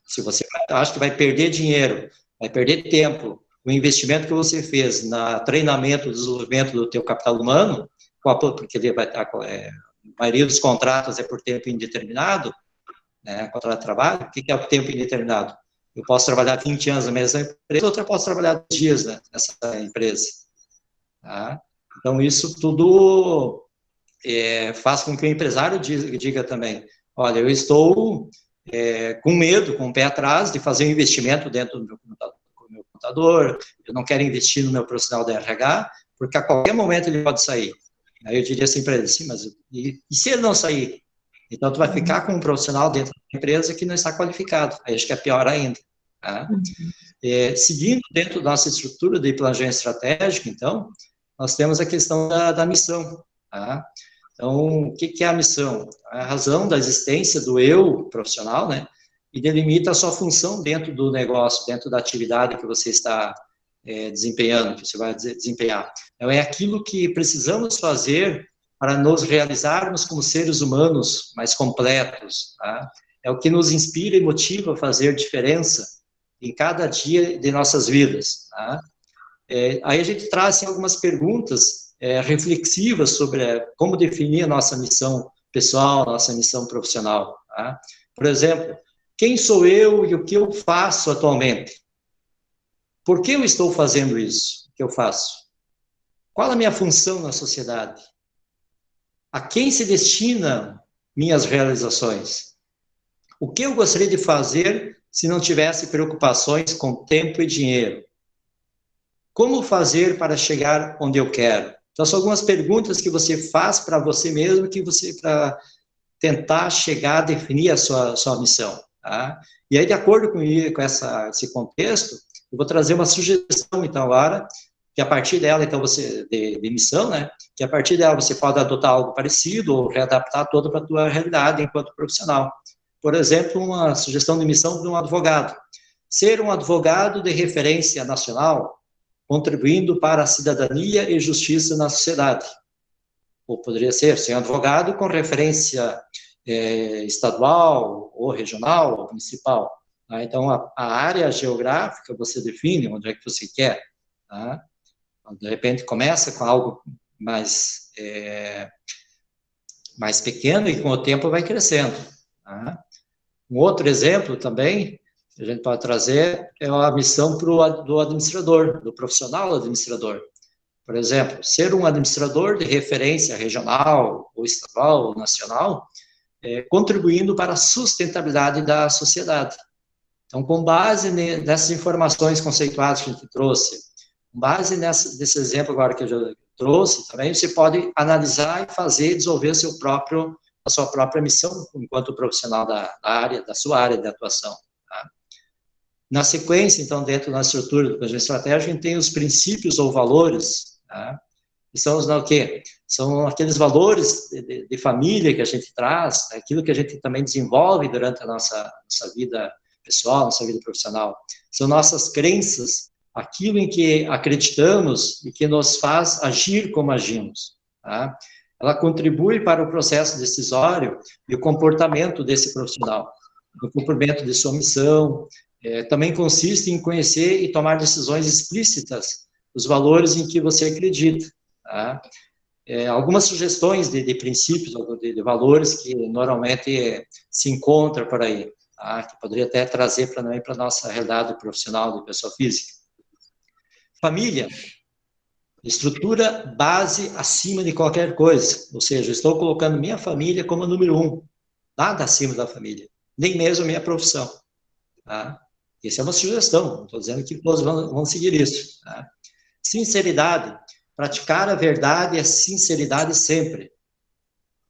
Se você acha que vai perder dinheiro, vai perder tempo, o investimento que você fez no treinamento, desenvolvimento do teu capital humano, porque ele vai estar, a maioria dos contratos é por tempo indeterminado, né, contrato de trabalho, o que é o tempo indeterminado? Eu posso trabalhar 20 anos na mesma empresa, outra eu posso trabalhar 2 dias, né, nessa empresa. Tá? Então, isso tudo faz com que o empresário diga também, olha, eu estou com medo, com o pé atrás de fazer um investimento dentro do meu computador, eu não quero investir no meu profissional da RH, porque a qualquer momento ele pode sair. Aí eu diria assim para ele, sim, mas e se ele não sair? Então, tu vai ficar com um profissional dentro da empresa que não está qualificado. Aí acho que é pior ainda. Tá? Seguindo dentro da nossa estrutura de planejamento estratégico, então, nós temos a questão da missão. Tá? Então, o que é a missão? A razão da existência do eu profissional, né? E delimita a sua função dentro do negócio, dentro da atividade que você está desempenhando, que você vai desempenhar. Então, é aquilo que precisamos fazer para nos realizarmos como seres humanos mais completos. Tá? É o que nos inspira e motiva a fazer diferença em cada dia de nossas vidas. Tá? Aí a gente traz assim, algumas perguntas reflexivas sobre como definir a nossa missão pessoal, nossa missão profissional. Tá? Por exemplo, quem sou eu e o que eu faço atualmente? Por que eu estou fazendo isso que eu faço? Qual a minha função na sociedade? A quem se destinam minhas realizações? O que eu gostaria de fazer se não tivesse preocupações com tempo e dinheiro? Como fazer para chegar onde eu quero? Então, são algumas perguntas que você faz para você mesmo, para tentar chegar a definir a sua missão. Tá? E aí, de acordo com esse contexto, eu vou trazer uma sugestão, então, agora, que a partir dela, então, de missão, né, que a partir dela você pode adotar algo parecido ou readaptar todo para a tua realidade enquanto profissional. Por exemplo, uma sugestão de missão de um advogado. Ser um advogado de referência nacional, contribuindo para a cidadania e justiça na sociedade. Ou poderia ser um advogado com referência estadual, ou regional, ou municipal. Tá? Então, a área geográfica você define onde é que você quer. Tá? De repente, começa com algo mais pequeno e com o tempo vai crescendo. Tá? Um outro exemplo também que a gente pode trazer é a missão do administrador, do profissional administrador. Por exemplo, ser um administrador de referência regional, ou estadual, ou nacional, contribuindo para a sustentabilidade da sociedade. Então, com base nessas informações conceituadas que a gente trouxe, com base nesse exemplo agora que eu já trouxe, também você pode analisar e desenvolver a sua própria missão enquanto profissional da sua área de atuação. Tá? Na sequência, então, dentro da estrutura do planejamento estratégico, a gente tem os princípios ou valores, tá? Que são o quê? São aqueles valores de família que a gente traz, aquilo que a gente também desenvolve durante a nossa vida pessoal, nossa vida profissional. São nossas crenças, aquilo em que acreditamos e que nos faz agir como agimos. Tá? ela contribui para o processo decisório e o comportamento desse profissional, no cumprimento de sua missão. Também consiste em conhecer e tomar decisões explícitas dos valores em que você acredita. Tá? Algumas sugestões de princípios, de valores que normalmente se encontram por aí, tá? Que poderia até trazer para a nossa realidade profissional de pessoa física. Família, estrutura base acima de qualquer coisa, ou seja, estou colocando minha família como número 1, nada acima da família, nem mesmo minha profissão. Tá? Essa é uma sugestão, não estou dizendo que todos vão seguir isso. Tá? Sinceridade, praticar a verdade e a sinceridade sempre.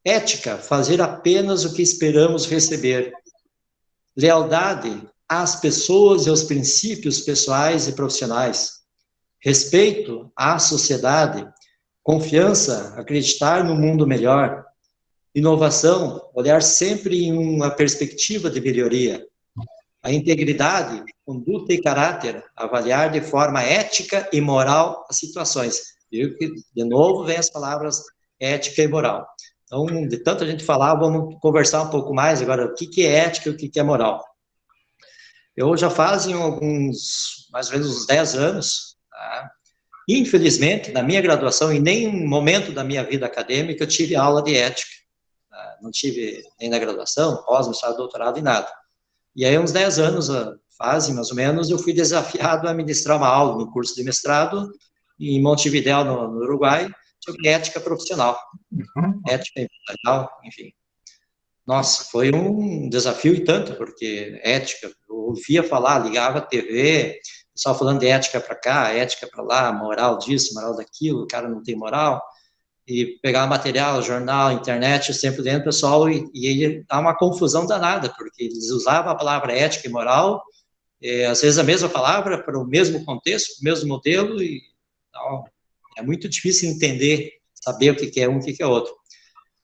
Ética, fazer apenas o que esperamos receber. Lealdade às pessoas e aos princípios pessoais e profissionais. Respeito à sociedade. Confiança, acreditar no mundo melhor. Inovação, olhar sempre em uma perspectiva de melhoria. A integridade, conduta e caráter, avaliar de forma ética e moral as situações. Viu que, de novo, vem as palavras ética e moral. Então, de tanta gente falar, vamos conversar um pouco mais agora, o que é ética e o que é moral. Eu já fazem mais ou menos uns 10 anos, tá? Infelizmente, na minha graduação, em nenhum momento da minha vida acadêmica, eu tive aula de ética. Tá? Não tive nem na graduação, pós-mestrado, doutorado, e nada. E aí, uns 10 anos, mais ou menos, eu fui desafiado a ministrar uma aula no curso de mestrado em Montevidéu, no Uruguai, sobre ética profissional, ética empresarial, enfim. Nossa, foi um desafio e tanto, porque ética, eu ouvia falar, ligava a TV, pessoal falando de ética para cá, ética para lá, moral disso, moral daquilo, o cara não tem moral, e pegar material, jornal, internet, sempre dentro do pessoal, e dá uma confusão danada, porque eles usavam a palavra ética e moral, às vezes a mesma palavra, para o mesmo contexto, o mesmo modelo, e então, é muito difícil entender, saber o que é um e o que é outro.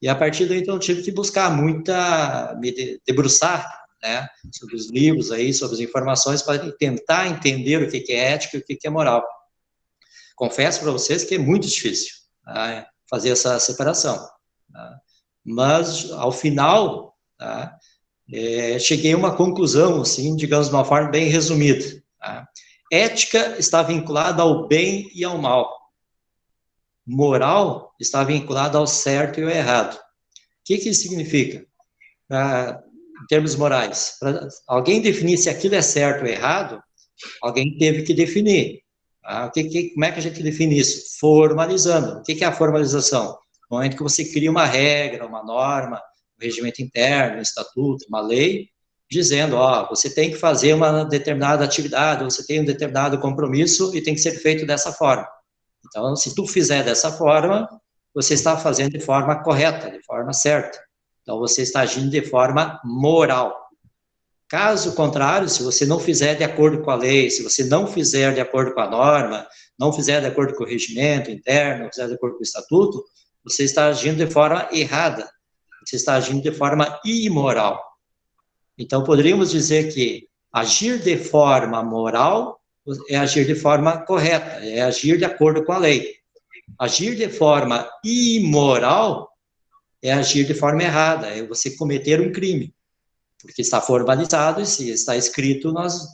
E a partir daí, então, eu tive que buscar me debruçar, né, sobre os livros aí, sobre as informações, para tentar entender o que é ética e o que é moral. Confesso para vocês que é muito difícil, tá, fazer essa separação. Tá? Mas, ao final, tá, cheguei a uma conclusão, assim, digamos de uma forma bem resumida. Tá? Ética está vinculada ao bem e ao mal. Moral está vinculada ao certo e ao errado. O que isso significa? Em termos morais, para alguém definir se aquilo é certo ou errado, alguém teve que definir. Como é que a gente define isso? Formalizando. O que é a formalização? No momento que você cria uma regra, uma norma, um regimento interno, um estatuto, uma lei, dizendo, você tem que fazer uma determinada atividade, você tem um determinado compromisso e tem que ser feito dessa forma. Então, se tu fizer dessa forma, você está fazendo de forma correta, de forma certa. Então, você está agindo de forma moral. Caso contrário, se você não fizer de acordo com a lei, se você não fizer de acordo com a norma, não fizer de acordo com o regimento interno, não fizer de acordo com o estatuto, você está agindo de forma errada. Você está agindo de forma imoral. Então, poderíamos dizer que agir de forma moral é agir de forma correta, é agir de acordo com a lei. Agir de forma imoral é agir de forma errada, é você cometer um crime, porque está formalizado e se está escrito, nós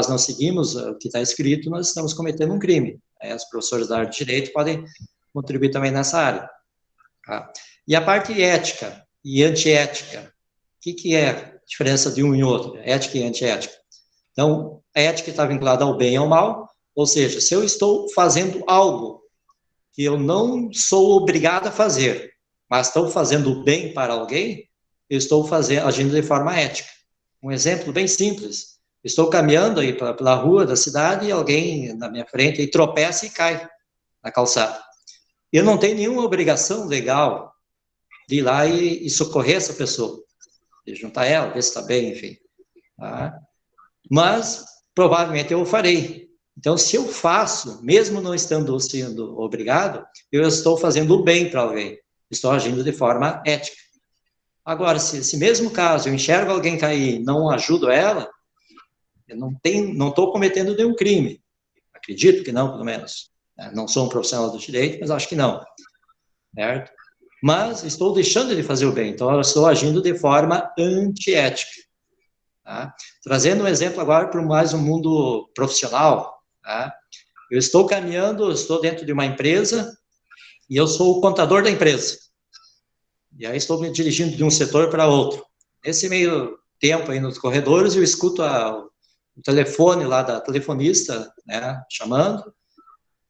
não seguimos o que está escrito, nós estamos cometendo um crime. Os professores da área de direito podem contribuir também nessa área. Tá? E a parte ética e antiética, o que é a diferença de um e outro? Ética e antiética. Então, a ética está vinculada ao bem e ao mal, ou seja, se eu estou fazendo algo que eu não sou obrigado a fazer, mas estou fazendo o bem para alguém, eu estou agindo de forma ética. Um exemplo bem simples, estou caminhando aí pela rua da cidade e alguém na minha frente aí tropeça e cai na calçada. Eu não tenho nenhuma obrigação legal de ir lá e socorrer essa pessoa, de juntar ela, ver se está bem, enfim. Tá? Mas, provavelmente, eu o farei. Então, se eu faço, mesmo não estando sendo obrigado, eu estou fazendo o bem para alguém. Estou agindo de forma ética. Agora, se mesmo caso eu enxergo alguém cair e não ajudo ela, eu não estou cometendo nenhum crime. Acredito que não, pelo menos. Não sou um profissional do direito, mas acho que não. Certo? mas estou deixando de fazer o bem, então eu estou agindo de forma antiética. Tá? Trazendo um exemplo agora para mais um mundo profissional, tá? Eu estou caminhando, estou dentro de uma empresa, e eu sou o contador da empresa. E aí estou me dirigindo de um setor para outro. Nesse meio tempo aí nos corredores, eu escuto o telefone lá da telefonista, né, chamando,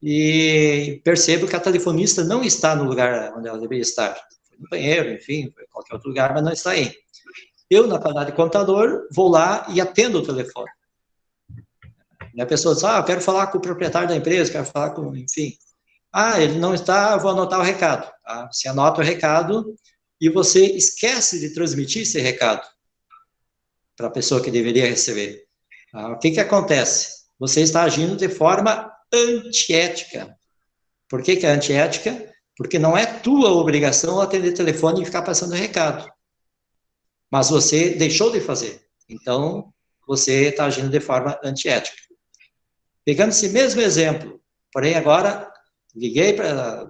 e percebo que a telefonista não está no lugar onde ela deveria estar. Foi no banheiro, enfim, foi em qualquer outro lugar, mas não está aí. Eu, na qualidade de contador, vou lá e atendo o telefone. E a pessoa diz, eu quero falar com o proprietário da empresa, quero falar com, enfim. Ele não está, vou anotar o recado. Tá? Você anota o recado e você esquece de transmitir esse recado para a pessoa que deveria receber. Tá? O que acontece? Você está agindo de forma antiética. Por que é antiética? Porque não é tua obrigação atender telefone e ficar passando recado. Mas você deixou de fazer. Então, você está agindo de forma antiética. Pegando esse mesmo exemplo, porém agora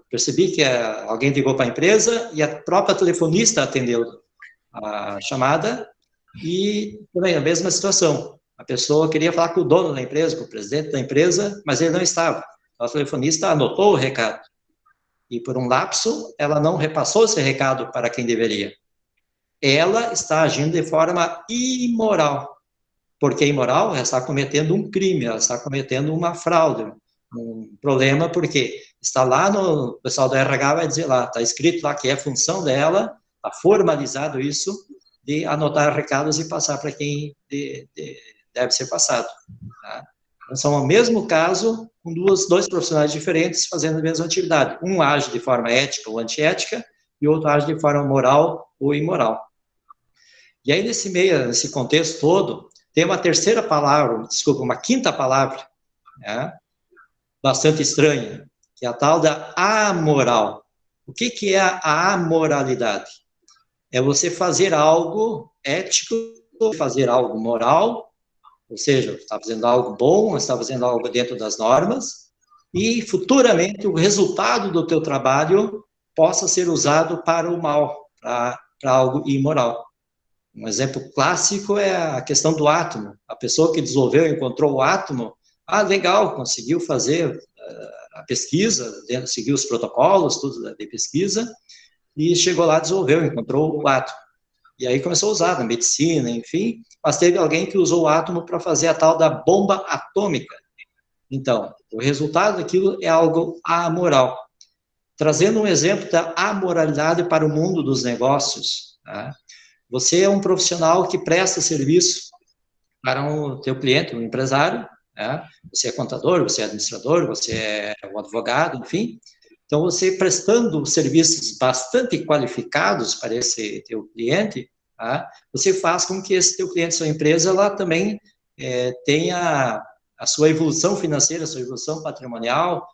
percebi que alguém ligou para a empresa e a própria telefonista atendeu a chamada e também a mesma situação. A pessoa queria falar com o dono da empresa, com o presidente da empresa, mas ele não estava. A telefonista anotou o recado. E por um lapso, ela não repassou esse recado para quem deveria. Ela está agindo de forma imoral. Por que imoral? Ela está cometendo um crime, ela está cometendo uma fraude, um problema, porque está lá o pessoal do RH vai dizer lá, está escrito lá que é função dela, está formalizado isso, de anotar recados e passar para quem deve ser passado. Tá? Então, são o mesmo caso, com dois profissionais diferentes fazendo a mesma atividade. Um age de forma ética ou antiética, e o outro age de forma moral ou imoral. E aí, nesse contexto todo, tem uma uma quinta palavra, né, bastante estranha, que é a tal da amoral. O que é a amoralidade? É você fazer algo ético, fazer algo moral, ou seja, está fazendo algo bom, está fazendo algo dentro das normas, e futuramente o resultado do teu trabalho possa ser usado para o mal, para algo imoral. Um exemplo clássico é a questão do átomo. A pessoa que desenvolveu, encontrou o átomo, legal, conseguiu fazer a pesquisa, seguiu os protocolos, tudo de pesquisa, e chegou lá, desenvolveu, encontrou o átomo. E aí começou a usar na medicina, enfim, mas teve alguém que usou o átomo para fazer a tal da bomba atômica. Então, o resultado daquilo é algo amoral. Trazendo um exemplo da amoralidade para o mundo dos negócios, tá? Você é um profissional que presta serviço para o teu cliente, um empresário, né? Você é contador, você é administrador, você é um advogado, enfim. Então, você prestando serviços bastante qualificados para esse teu cliente, tá? Você faz com que esse teu cliente, sua empresa, ela também tenha a sua evolução financeira, a sua evolução patrimonial,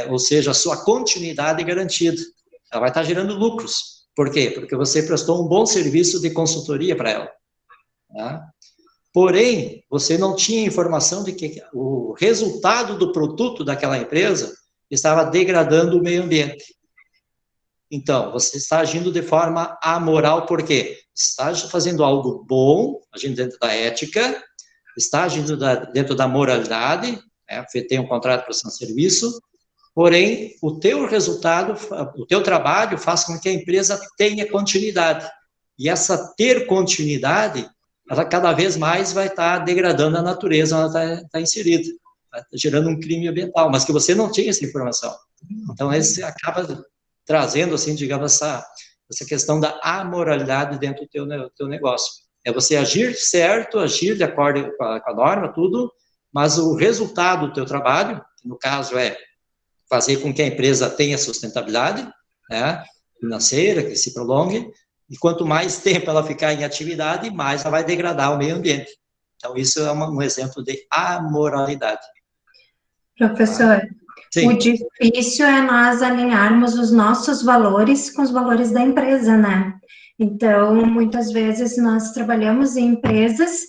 ou seja, a sua continuidade garantida. Ela vai estar gerando lucros. Por quê? Porque você prestou um bom serviço de consultoria para ela. Tá? Porém, você não tinha informação de que o resultado do produto daquela empresa estava degradando o meio ambiente. Então, você está agindo de forma amoral, por quê? Está fazendo algo bom, agindo dentro da ética, está agindo dentro da moralidade, né? Tem um contrato de prestação de serviço, porém, o teu resultado, o teu trabalho faz com que a empresa tenha continuidade. E essa ter continuidade, ela cada vez mais vai estar degradando a natureza onde ela está inserida, tá gerando um crime ambiental, mas que você não tinha essa informação. Então, esse acaba trazendo, assim, digamos, essa questão da amoralidade dentro do teu negócio. É você agir certo, agir de acordo com a norma, tudo, mas o resultado do teu trabalho, que no caso é fazer com que a empresa tenha sustentabilidade, né, financeira, que se prolongue, e quanto mais tempo ela ficar em atividade, mais ela vai degradar o meio ambiente. Então, isso é um exemplo de amoralidade. Professor, o difícil é nós alinharmos os nossos valores com os valores da empresa, né? Então, muitas vezes nós trabalhamos em empresas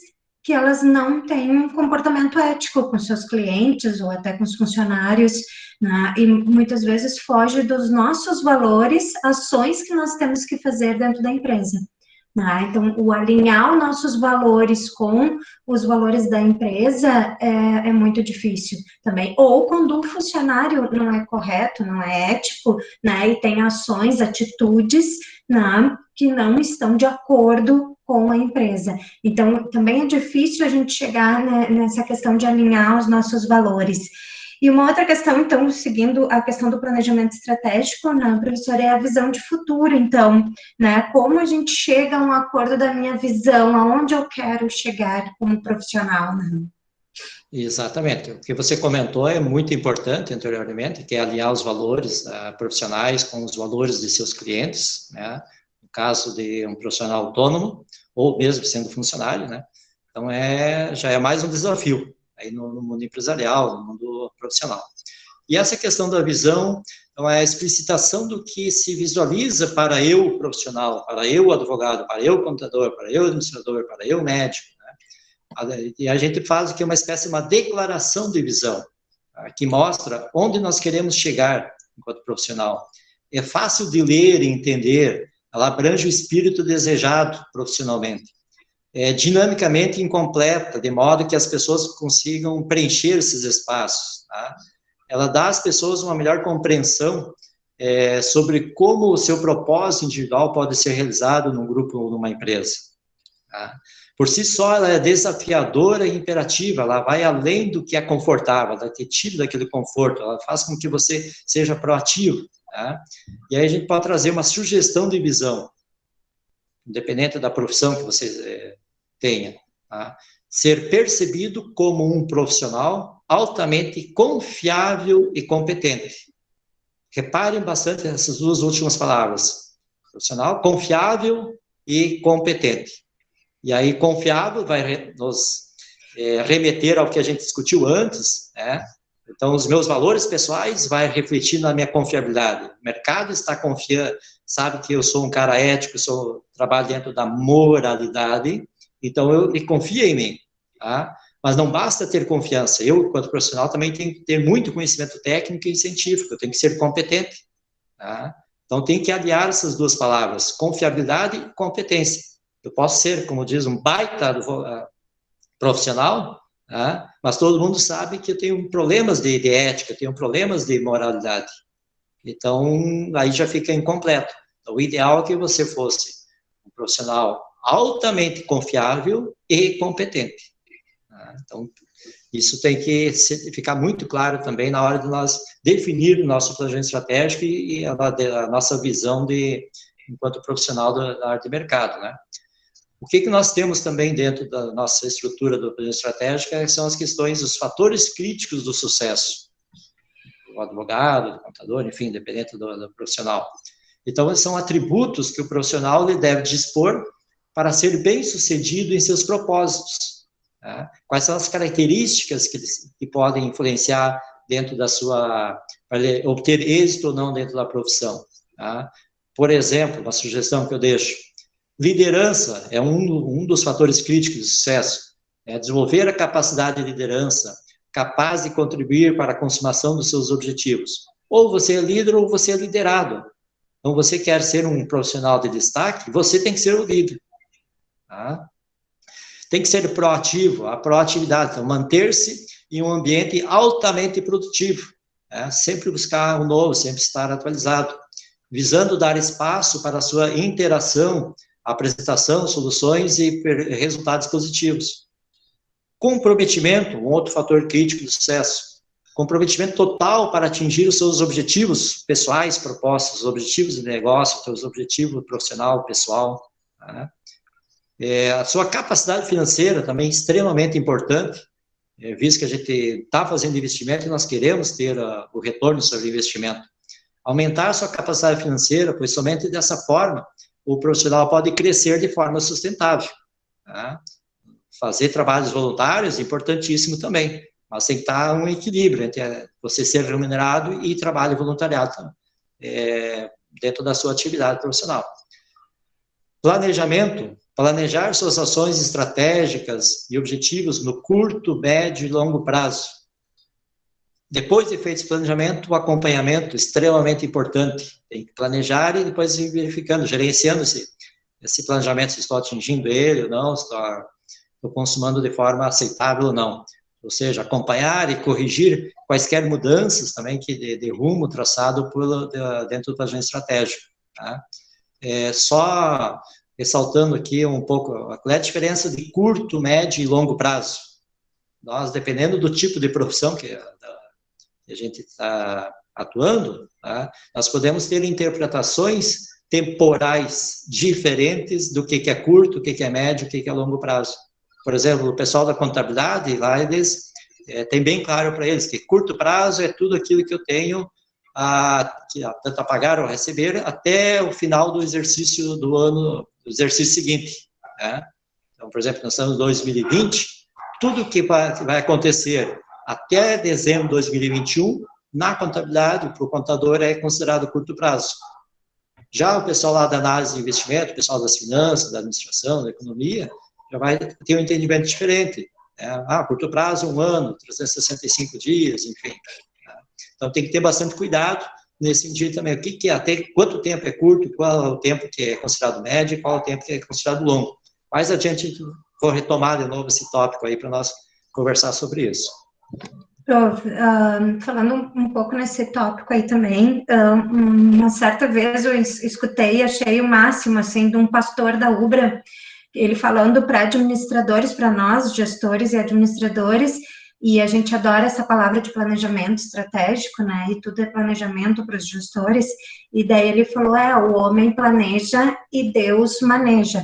que elas não têm um comportamento ético com seus clientes ou até com os funcionários, né? E muitas vezes foge dos nossos valores, ações que nós temos que fazer dentro da empresa. Né? Então, o alinhar os nossos valores com os valores da empresa é muito difícil também. Ou quando o funcionário não é correto, não é ético, né? E tem ações, atitudes, né? Que não estão de acordo com a empresa. Então, também é difícil a gente chegar, né, nessa questão de alinhar os nossos valores. E uma outra questão, então, seguindo a questão do planejamento estratégico, né, professora, é a visão de futuro, então, né, como a gente chega a um acordo da minha visão, aonde eu quero chegar como profissional, né? Exatamente. O que você comentou é muito importante anteriormente, que é alinhar os valores profissionais com os valores de seus clientes, né? No caso de um profissional autônomo, ou mesmo sendo funcionário, né? Então, já é mais um desafio aí no mundo empresarial, no mundo profissional. E essa questão da visão, então, é a explicitação do que se visualiza para eu profissional, para eu advogado, para eu contador, para eu administrador, para eu médico, né? E a gente faz aqui uma espécie de uma declaração de visão, tá? Que mostra onde nós queremos chegar enquanto profissional. É fácil de ler e entender, ela abrange o espírito desejado profissionalmente. É dinamicamente incompleta, de modo que as pessoas consigam preencher esses espaços, tá? Ela dá às pessoas uma melhor compreensão sobre como o seu propósito individual pode ser realizado num grupo ou numa empresa, tá? Por si só, ela é desafiadora e imperativa, ela vai além do que é confortável, ela te tira daquele conforto, ela faz com que você seja proativo, tá? E aí a gente pode trazer uma sugestão de visão, independente da profissão que você tenha, tá? Ser percebido como um profissional altamente confiável e competente. Reparem bastante nessas duas últimas palavras. Profissional, confiável e competente. E aí, confiável vai nos remeter ao que a gente discutiu antes, né? Então, os meus valores pessoais vai refletir na minha confiabilidade. O mercado está confiando, sabe que eu sou um cara ético, trabalho dentro da moralidade, então ele confia em mim, tá? Mas não basta ter confiança. Eu, enquanto profissional, também tenho que ter muito conhecimento técnico e científico, eu tenho que ser competente, tá? Então, tem que aliar essas duas palavras, confiabilidade e competência. Eu posso ser, como diz, um baita profissional, tá? Mas todo mundo sabe que eu tenho problemas de ética, eu tenho problemas de moralidade. Então, aí já fica incompleto. Então, o ideal é que você fosse um profissional altamente confiável e competente, tá? Então, isso tem que ficar muito claro também na hora de nós definir o nosso planejamento estratégico e a nossa visão enquanto profissional da área de mercado, né? O que nós temos também dentro da nossa estrutura do planejamento estratégico são as questões, os fatores críticos do sucesso. O advogado, o contador, enfim, independente do profissional. Então, são atributos que o profissional ele deve dispor para ser bem-sucedido em seus propósitos, tá? Quais são as características que podem influenciar dentro da sua... para ele obter êxito ou não dentro da profissão, tá? Por exemplo, uma sugestão que eu deixo: liderança é um dos fatores críticos de sucesso. Desenvolver a capacidade de liderança, capaz de contribuir para a consumação dos seus objetivos. Ou você é líder ou você é liderado. Então, você quer ser um profissional de destaque, você tem que ser o líder, tá? Tem que ser proativo, a proatividade, então, manter-se em um ambiente altamente produtivo, né? Sempre buscar o novo, sempre estar atualizado, visando dar espaço para a sua interação, apresentação, soluções e resultados positivos. Comprometimento, um outro fator crítico do sucesso. Comprometimento total para atingir os seus objetivos pessoais propostos, os objetivos de negócio, os seus objetivos profissional, pessoal, tá? A sua capacidade financeira também é extremamente importante, visto que a gente está fazendo investimento e nós queremos ter o retorno sobre o investimento. Aumentar a sua capacidade financeira, pois somente dessa forma o profissional pode crescer de forma sustentável, tá? Fazer trabalhos voluntários é importantíssimo também, mas tem que estar um equilíbrio entre você ser remunerado e trabalho voluntariado dentro da sua atividade profissional. Planejamento Planejar suas ações estratégicas e objetivos no curto, médio e longo prazo. Depois de feito esse planejamento, o acompanhamento, extremamente importante. Tem que planejar e depois ir verificando, gerenciando esse planejamento, se estou atingindo ele ou não, se estou consumando de forma aceitável ou não. Ou seja, acompanhar e corrigir quaisquer mudanças também de rumo traçado dentro do planejamento estratégico. Tá? Só ressaltando aqui um pouco, qual é a diferença de curto, médio e longo prazo? Nós, dependendo do tipo de profissão que a gente está atuando, tá? Nós podemos ter interpretações temporais diferentes do que é curto, o que é médio, o que é longo prazo. Por exemplo, o pessoal da contabilidade, lá eles tem bem claro para eles que curto prazo é tudo aquilo que eu tenho tanto a pagar ou receber até o final do exercício do ano, do exercício seguinte. Né? Então, por exemplo, nós estamos em 2020, tudo que vai acontecer até dezembro de 2021, na contabilidade, para o contador, é considerado curto prazo. Já o pessoal lá da análise de investimento, o pessoal das finanças, da administração, da economia, já vai ter um entendimento diferente. Curto prazo, 1 ano, 365 dias, enfim. Então, tem que ter bastante cuidado nesse sentido também. Até quanto tempo é curto, qual é o tempo que é considerado médio, qual é o tempo que é considerado longo. Mais adiante, vou retomar de novo esse tópico aí para nós conversar sobre isso. Prof, falando um pouco nesse tópico aí também, uma certa vez eu escutei e achei o máximo, assim, de um pastor da Ubra, ele falando para administradores, para nós, gestores e administradores, e a gente adora essa palavra de planejamento estratégico, né, e tudo é planejamento para os gestores, e daí ele falou, o homem planeja e Deus maneja.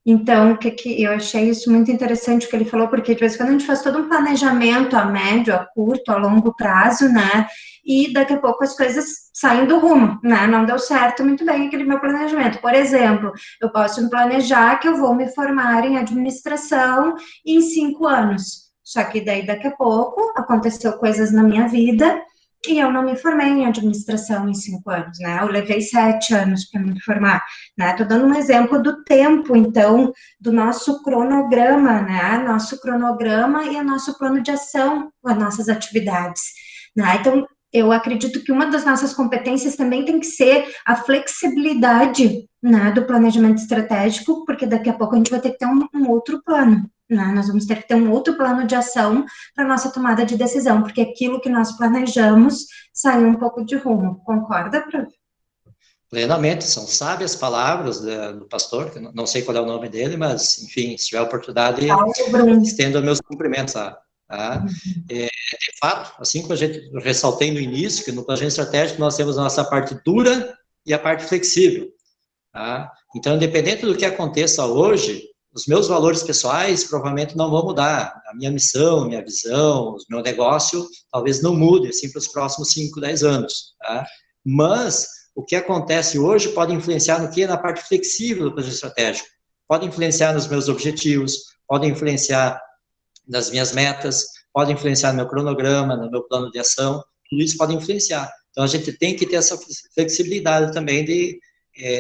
Então, eu achei isso muito interessante o que ele falou, porque de vez em quando a gente faz todo um planejamento a médio, a curto, a longo prazo, né, e daqui a pouco as coisas saem do rumo, né, não deu certo muito bem aquele meu planejamento. Por exemplo, eu posso me planejar que eu vou me formar em administração em 5 anos, só que daí daqui a pouco aconteceu coisas na minha vida e eu não me formei em administração em 5 anos, né? Eu levei 7 anos para me formar, né? Estou dando um exemplo do tempo, então, do nosso cronograma, né? Nosso cronograma e o nosso plano de ação com as nossas atividades, né? Então, eu acredito que uma das nossas competências também tem que ser a flexibilidade, né, do planejamento estratégico, porque daqui a pouco a gente vai ter que ter um outro plano, né? Nós vamos ter que ter um outro plano de ação para nossa tomada de decisão, porque aquilo que nós planejamos saiu um pouco de rumo. Concorda, prof? Plenamente, são sábias palavras do pastor, que não sei qual é o nome dele, mas, enfim, se tiver oportunidade, estendo meus cumprimentos. De fato, assim como a gente ressaltei no início, que no planejamento estratégico nós temos a nossa parte dura e a parte flexível. Tá? Então, independente do que aconteça hoje, os meus valores pessoais provavelmente não vão mudar. A minha missão, minha visão, o meu negócio talvez não mude assim para os próximos 5, 10 anos. Tá? Mas o que acontece hoje pode influenciar no quê? Na parte flexível do planejamento estratégico. Pode influenciar nos meus objetivos, pode influenciar nas minhas metas, pode influenciar no meu cronograma, no meu plano de ação, tudo isso pode influenciar. Então, a gente tem que ter essa flexibilidade também de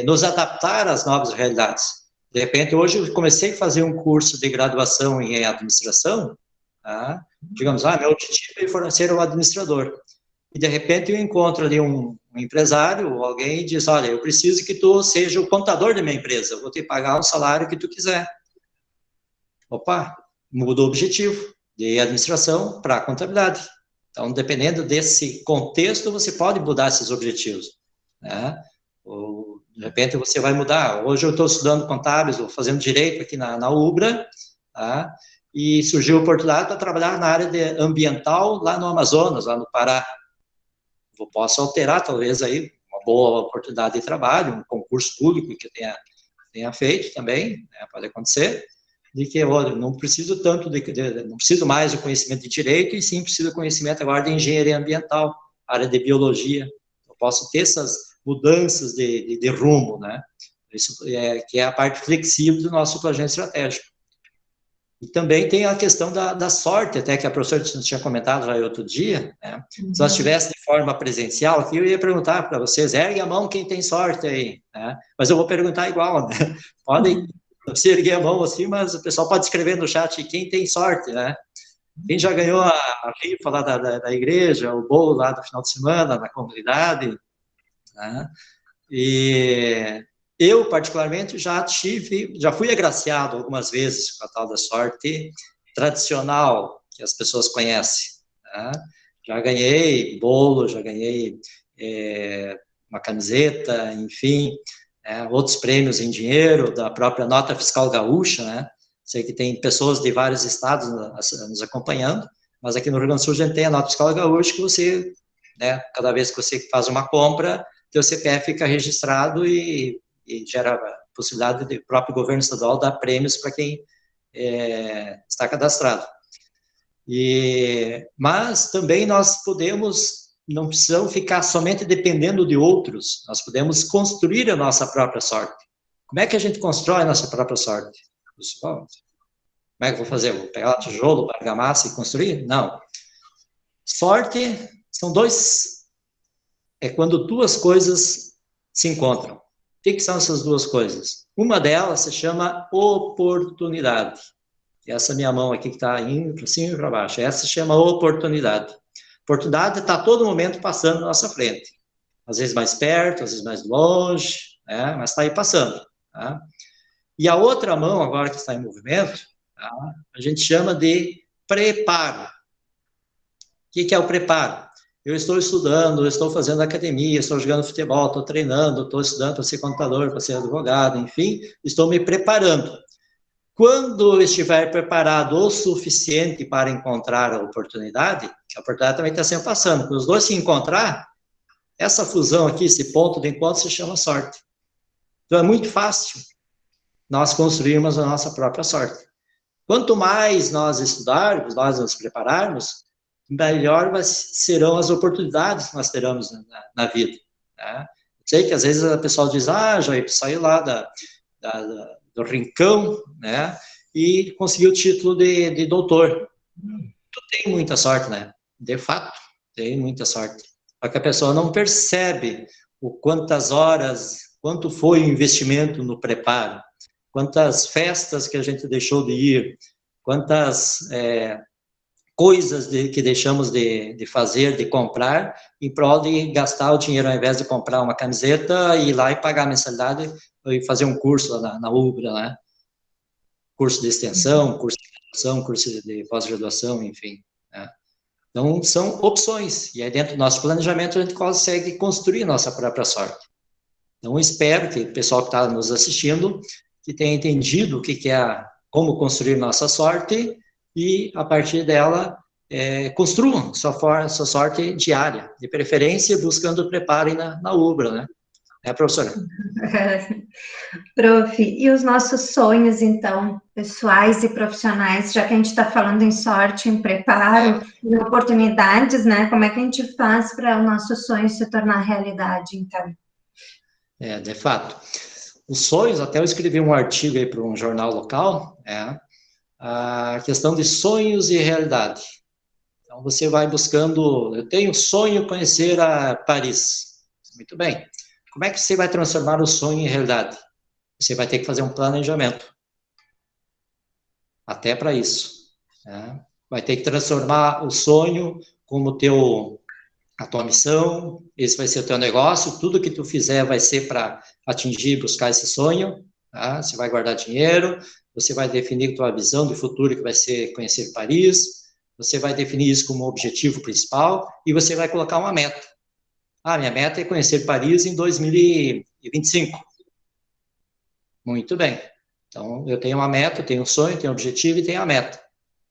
nos adaptar às novas realidades. De repente, hoje eu comecei a fazer um curso de graduação em administração, tá? Digamos, meu objetivo é ser um administrador. E, de repente, eu encontro ali um empresário ou alguém e diz, olha, eu preciso que tu seja o contador da minha empresa, eu vou te pagar o salário que tu quiser. Opa, muda o objetivo de administração para contabilidade. Então, dependendo desse contexto, você pode mudar esses objetivos, né? Ou, de repente, você vai mudar. Hoje eu estou estudando contábeis, ou fazendo direito aqui na Ubra, tá? E surgiu a oportunidade para trabalhar na área ambiental lá no Amazonas, lá no Pará. Eu posso alterar, talvez, aí, uma boa oportunidade de trabalho, um concurso público que eu tenha feito também, né? Pode acontecer, de que, olha, não preciso tanto, não preciso mais do conhecimento de direito, e sim preciso do conhecimento agora de engenharia ambiental, área de biologia. Eu posso ter essas mudanças de rumo, né? Isso que é a parte flexível do nosso planejamento estratégico. E também tem a questão da sorte, até que a professora tinha comentado já outro dia, né? Se nós estivesse de forma presencial aqui, eu ia perguntar para vocês, ergue a mão quem tem sorte aí, né? Mas eu vou perguntar igual, né? Podem Não precisa erguer a mão assim, mas o pessoal pode escrever no chat quem tem sorte, né? Quem já ganhou a rifa lá da igreja, o bolo lá do final de semana, na comunidade, né? E eu, particularmente, já fui agraciado algumas vezes com a tal da sorte tradicional, que as pessoas conhecem, né? Já ganhei bolo, já ganhei uma camiseta, enfim, outros prêmios em dinheiro, da própria nota fiscal gaúcha, né? Sei que tem pessoas de vários estados nos acompanhando, mas aqui no Rio Grande do Sul a gente tem a nota fiscal gaúcha que você, né, cada vez que você faz uma compra, teu CPF fica registrado e gera a possibilidade do próprio governo estadual dar prêmios para quem está cadastrado. Mas também nós não precisamos ficar somente dependendo de outros, nós podemos construir a nossa própria sorte. Como é que a gente constrói a nossa própria sorte? Como é que eu vou fazer? Vou pegar tijolo, argamassa e construir? Não. Sorte são quando duas coisas se encontram. O que são essas duas coisas? Uma delas se chama oportunidade. Essa minha mão aqui que está indo para cima e para baixo, essa se chama oportunidade. Oportunidade está a todo momento passando na nossa frente. Às vezes mais perto, às vezes mais longe, né? Mas está aí passando. Tá? E a outra mão, agora que está em movimento, tá? A gente chama de preparo. O que é o preparo? Eu estou estudando, eu estou fazendo academia, estou jogando futebol, estou treinando, estou estudando para ser contador, para ser advogado, enfim, estou me preparando. Quando estiver preparado o suficiente para encontrar a oportunidade também está sempre passando. Quando os dois se encontrar, essa fusão aqui, esse ponto de encontro se chama sorte. Então é muito fácil nós construirmos a nossa própria sorte. Quanto mais nós estudarmos, nós nos prepararmos, melhor serão as oportunidades que nós teremos na vida. Né? Sei que às vezes o pessoal diz, Jair, tu saiu lá do rincão, né, e conseguiu o título de doutor. Tu tem muita sorte, né? De fato, tem muita sorte. Só que a pessoa não percebe quantas horas, quanto foi o investimento no preparo, quantas festas que a gente deixou de ir, quantas coisas que deixamos de fazer, de comprar, em prol de gastar o dinheiro, ao invés de comprar uma camiseta, ir lá e pagar a mensalidade e fazer um curso na UBRA, né? Curso de extensão, curso de graduação, curso de pós-graduação, enfim. Né? Então, são opções, e aí dentro do nosso planejamento a gente consegue construir nossa própria sorte. Então, espero que o pessoal que está nos assistindo que tenha entendido como construir nossa sorte e, a partir dela, construam sua sorte diária, de preferência buscando preparo na UBRA, né? Professora? Prof, e os nossos sonhos, então, pessoais e profissionais, já que a gente está falando em sorte, em preparo, em oportunidades, né? Como é que a gente faz para o nosso sonho se tornar realidade, então? De fato. Os sonhos, até eu escrevi um artigo aí para um jornal local, a questão de sonhos e realidade. Então, você vai buscando, eu tenho sonho conhecer a Paris. Muito bem. Como é que você vai transformar o sonho em realidade? Você vai ter que fazer um planejamento. Até para isso. Né? Vai ter que transformar o sonho como a tua missão, esse vai ser o teu negócio, tudo que tu fizer vai ser para atingir, buscar esse sonho, tá? Você vai guardar dinheiro, você vai definir tua visão de futuro, que vai ser conhecer Paris, você vai definir isso como objetivo principal, e você vai colocar uma meta. Minha meta é conhecer Paris em 2025. Muito bem. Então, eu tenho uma meta, tenho um sonho, tenho um objetivo e tenho a meta.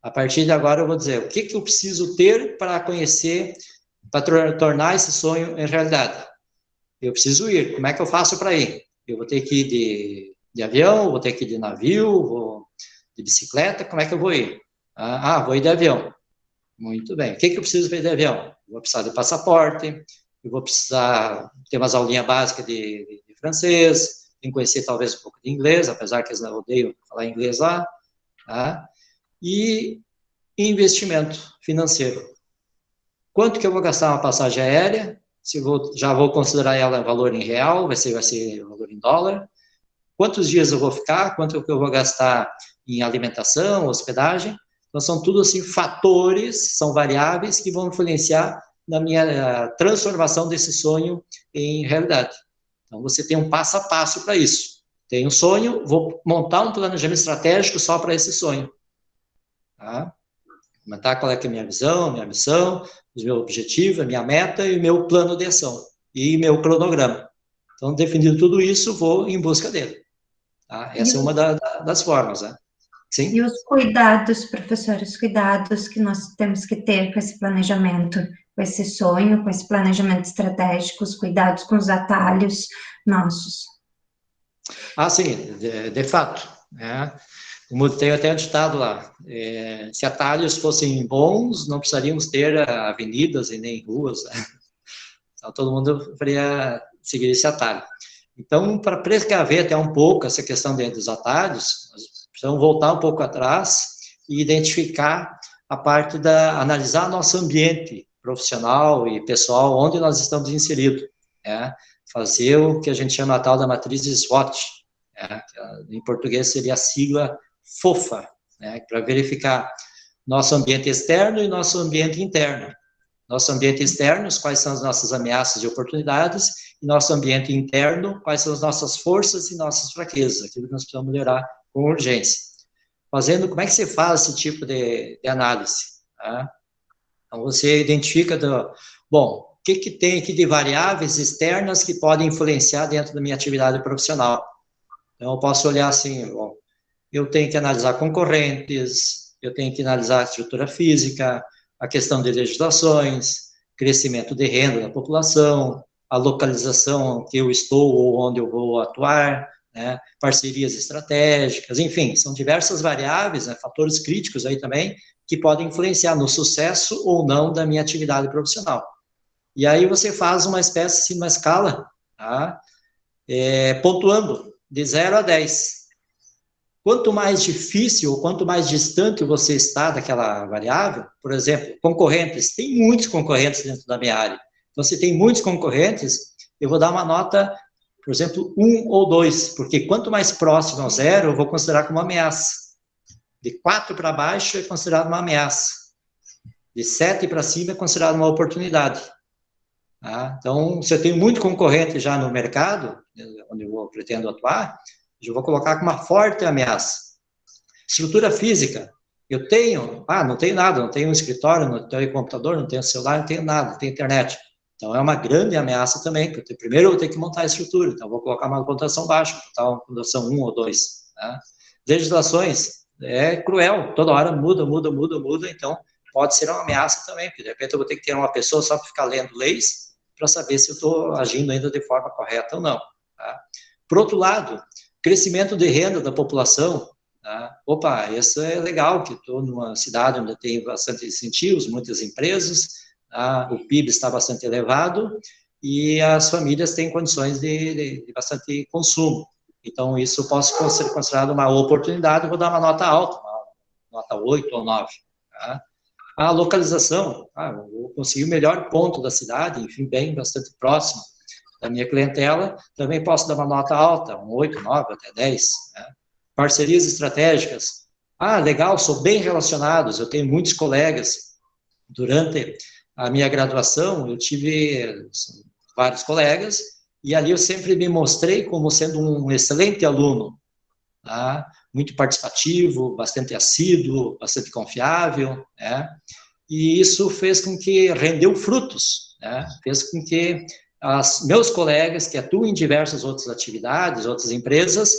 A partir de agora, eu vou dizer o que eu preciso ter para conhecer, para tornar esse sonho em realidade. Eu preciso ir. Como é que eu faço para ir? Eu vou ter que ir de avião, vou ter que ir de navio, de bicicleta, como é que eu vou ir? Vou ir de avião. Muito bem. O que eu preciso ver de avião? Eu vou precisar de passaporte, eu vou precisar ter umas aulinhas básicas de francês, tem que conhecer talvez um pouco de inglês, apesar que eles não odeiam falar inglês lá, tá? E investimento financeiro. Quanto que eu vou gastar uma passagem aérea? Já vou considerar ela valor em real, vai ser valor em dólar. quantos dias eu vou ficar, quanto que eu vou gastar em alimentação, hospedagem. Então, são tudo assim fatores, são variáveis que vão influenciar na minha transformação desse sonho em realidade. Então, você tem um passo a passo para isso. Tenho um sonho, vou montar um planejamento estratégico só para esse sonho. Tá? Comentar qual é que é a minha visão, minha missão, o meu objetivo, a minha meta e o meu plano de ação. E meu cronograma. Então, definindo tudo isso, vou em busca dele. Tá? Essa é uma das formas, né? Sim? E os cuidados, professor, os cuidados que nós temos que ter com esse planejamento, com esse sonho, com esse planejamento estratégico, os cuidados com os atalhos nossos. Sim, de fato. Né? Como tem até um ditado lá, se atalhos fossem bons, não precisaríamos ter avenidas e nem ruas. Né? Então, todo mundo deveria seguir esse atalho. Então, para precaver até um pouco essa questão dos atalhos, nós precisamos voltar um pouco atrás e identificar a parte analisar nosso ambiente profissional e pessoal, onde nós estamos inseridos. Né? Fazer o que a gente chama a tal da matriz SWOT, né? Que, em português seria a sigla FOFA, né? Para verificar nosso ambiente externo e nosso ambiente interno. Nosso ambiente externo, quais são as nossas ameaças e oportunidades, e nosso ambiente interno, quais são as nossas forças e nossas fraquezas, aquilo que nós precisamos melhorar com urgência. Como é que você faz esse tipo de análise? Tá? Então, você identifica, o que tem aqui de variáveis externas que podem influenciar dentro da minha atividade profissional? Então, eu posso olhar assim, eu tenho que analisar concorrentes, eu tenho que analisar a estrutura física, a questão de legislações, crescimento de renda da população, a localização que eu estou ou onde eu vou atuar, né, parcerias estratégicas, enfim, são diversas variáveis, né, fatores críticos aí também, que podem influenciar no sucesso ou não da minha atividade profissional. E aí você faz uma espécie, assim, uma escala, tá? Pontuando de 0 a 10. Quanto mais difícil ou quanto mais distante você está daquela variável, por exemplo, concorrentes, tem muitos concorrentes dentro da minha área. Então, se tem muitos concorrentes, eu vou dar uma nota, por exemplo, 1 ou 2, porque quanto mais próximo ao 0, eu vou considerar como uma ameaça. De 4 para baixo é considerado uma ameaça. De 7 para cima é considerado uma oportunidade. Tá? Então, se eu tenho muito concorrente já no mercado, onde eu pretendo atuar, eu vou colocar como uma forte ameaça. Estrutura física, eu tenho, não tenho nada, não tenho um escritório, não tenho computador, não tenho celular, não tenho nada, não tenho internet. Então, é uma grande ameaça também, porque primeiro eu vou ter que montar a estrutura, então eu vou colocar uma pontuação baixa, uma pontuação 1 ou 2. Tá? Legislações, é cruel, toda hora muda, então pode ser uma ameaça também, porque de repente eu vou ter que ter uma pessoa só para ficar lendo leis, para saber se eu estou agindo ainda de forma correta ou não. Tá? Por outro lado, crescimento de renda da população, tá? Isso é legal, que estou numa cidade onde tem bastante incentivos, muitas empresas, tá? O PIB está bastante elevado e as famílias têm condições de bastante consumo. Então, isso pode ser considerado uma oportunidade, vou dar uma nota alta, uma nota 8 ou 9. Tá? A localização, eu vou conseguir o melhor ponto da cidade, enfim, bem, bastante próximo da minha clientela, também posso dar uma nota alta, um 8, 9, até 10. Né? Parcerias estratégicas. Legal, sou bem relacionados, eu tenho muitos colegas. Durante a minha graduação, eu tive vários colegas, e ali eu sempre me mostrei como sendo um excelente aluno, tá? Muito participativo, bastante assíduo, bastante confiável, né? E isso fez com que rendeu frutos, né? Fez com que meus colegas que atuam em diversas outras atividades, outras empresas,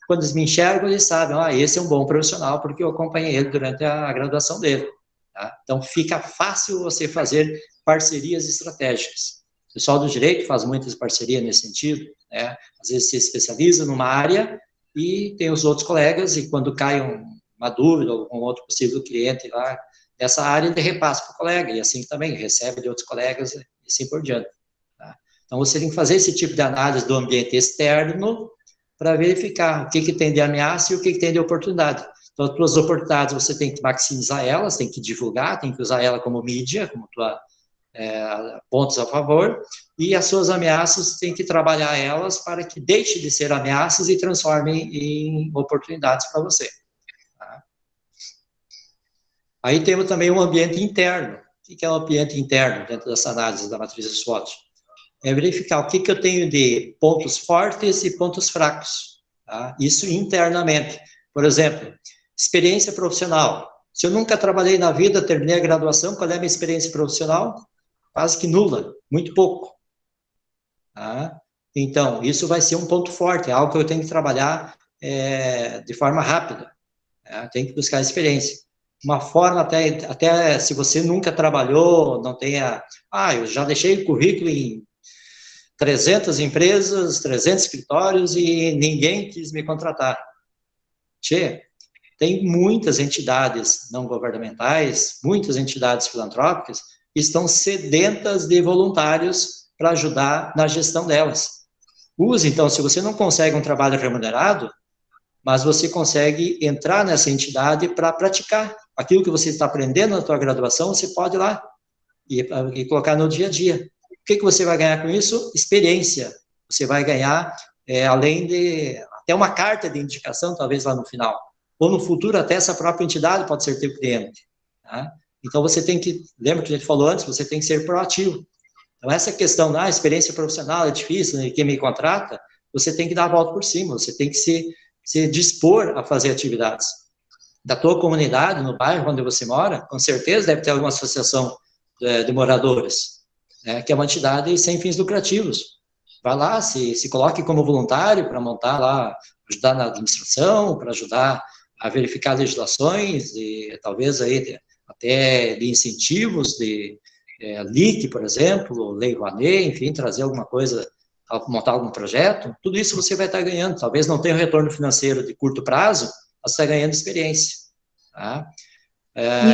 quando eles me enxergam, eles sabem, esse é um bom profissional, porque eu acompanhei ele durante a graduação dele. Tá? Então, fica fácil você fazer parcerias estratégicas. O pessoal do direito faz muitas parcerias nesse sentido, né? Às vezes se especializa numa área e tem os outros colegas, e quando cai uma dúvida, ou um outro possível cliente lá dessa área, ele repassa para o colega, e assim também recebe de outros colegas, e assim por diante. Tá? Então, você tem que fazer esse tipo de análise do ambiente externo para verificar o que tem de ameaça e o que tem de oportunidade. Então, as tuas oportunidades, você tem que maximizar elas, tem que divulgar, tem que usar ela como mídia, como pontos a favor, e as suas ameaças tem que trabalhar elas para que deixe de ser ameaças e transforme em oportunidades para você. Tá? Aí temos também um ambiente interno. O que é o ambiente interno dentro dessa análise da matriz de SWOT? É verificar o que eu tenho de pontos fortes e pontos fracos. Tá? Isso internamente. Por exemplo, experiência profissional. Se eu nunca trabalhei na vida, terminei a graduação, qual é a minha experiência profissional? Quase que nula, muito pouco. Tá? Então, isso vai ser um ponto forte, é algo que eu tenho que trabalhar de forma rápida. Tem que buscar experiência. Uma forma, até se você nunca trabalhou, não tenha... eu já deixei o currículo em 300 empresas, 300 escritórios e ninguém quis me contratar. Tem muitas entidades não governamentais, muitas entidades filantrópicas que estão sedentas de voluntários para ajudar na gestão delas. Use, então, se você não consegue um trabalho remunerado, mas você consegue entrar nessa entidade para praticar aquilo que você está aprendendo na sua graduação, você pode ir lá e colocar no dia a dia. O que você vai ganhar com isso? Experiência. Você vai ganhar, além de, até uma carta de indicação, talvez lá no final. Ou no futuro, até essa própria entidade pode ser teu cliente. Tá? Então, você tem que, lembra que a gente falou antes, você tem que ser proativo. Então, essa questão da experiência profissional é difícil, né, quem me contrata, você tem que dar a volta por cima, você tem que se dispor a fazer atividades. Da tua comunidade, no bairro onde você mora, com certeza deve ter alguma associação de moradores, né, que é uma entidade sem fins lucrativos. Vai lá, se coloque como voluntário para montar lá, ajudar na administração, para ajudar a verificar legislações, talvez aí até de incentivos, de LIC, por exemplo, Lei Rouanet, enfim, trazer alguma coisa, montar algum projeto, tudo isso você vai estar ganhando. Talvez não tenha um retorno financeiro de curto prazo, mas você está ganhando experiência. Tá?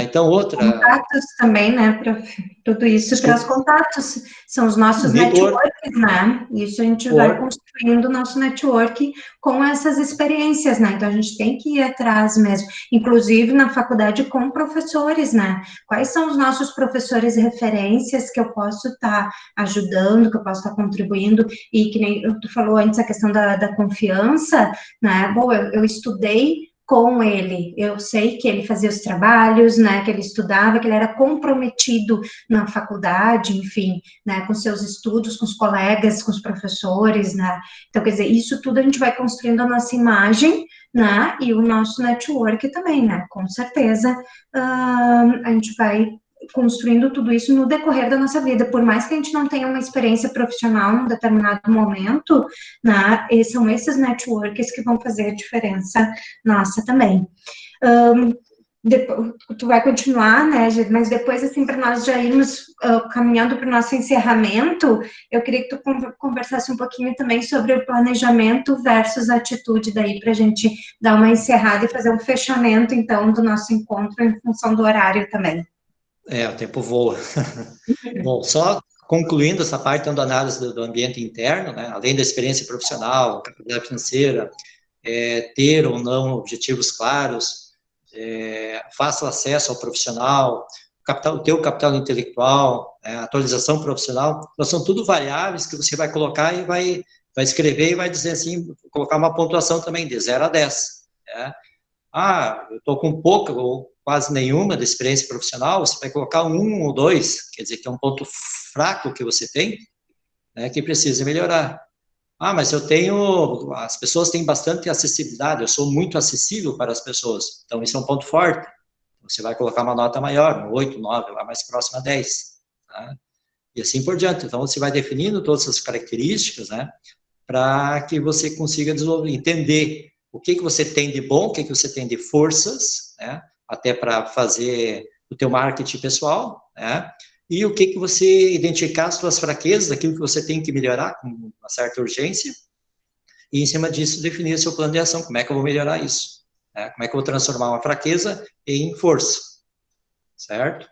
Então, outra... Contatos também, né, prof? Tudo isso traz contatos, são os nossos networks, né? Isso a gente vai construindo o nosso network com essas experiências, né? Então, a gente tem que ir atrás mesmo, inclusive na faculdade com professores, né? Quais são os nossos professores referências que eu posso estar ajudando, que eu posso estar contribuindo, e que nem tu falou antes, a questão da confiança, né? Bom, eu estudei com ele, eu sei que ele fazia os trabalhos, né, que ele estudava, que ele era comprometido na faculdade, enfim, né, com seus estudos, com os colegas, com os professores, né, então, quer dizer, isso tudo a gente vai construindo a nossa imagem, né, e o nosso network também, né, com certeza, a gente vai construindo tudo isso no decorrer da nossa vida, por mais que a gente não tenha uma experiência profissional em um determinado momento, né, são esses networks que vão fazer a diferença nossa também. Tu vai continuar, né, mas depois, assim, para nós já irmos caminhando para o nosso encerramento, eu queria que tu conversasse um pouquinho também sobre o planejamento versus atitude, daí para a gente dar uma encerrada e fazer um fechamento, então, do nosso encontro em função do horário também. O tempo voa. Bom, só concluindo essa parte da análise do ambiente interno, né, além da experiência profissional, capacidade financeira, ter ou não objetivos claros, fácil acesso ao profissional, o teu capital intelectual, atualização profissional, então, são tudo variáveis que você vai colocar e vai escrever e vai dizer assim, colocar uma pontuação também de 0 a 10. Né? Eu estou com pouca ou quase nenhuma de experiência profissional, você vai colocar 1 ou 2, quer dizer que é um ponto fraco que você tem, né, que precisa melhorar. Mas as pessoas têm bastante acessibilidade, eu sou muito acessível para as pessoas, então isso é um ponto forte. Você vai colocar uma nota maior, um 8, 9, lá mais próximo a 10. Tá? E assim por diante. Então, você vai definindo todas essas características, né, para que você consiga desenvolver, entender o que você tem de bom, o que você tem de forças, né, até para fazer o teu marketing pessoal, né, e o que você identificar as suas fraquezas, aquilo que você tem que melhorar com uma certa urgência, e em cima disso definir o seu plano de ação, como é que eu vou melhorar isso, né, como é que eu vou transformar uma fraqueza em força, certo?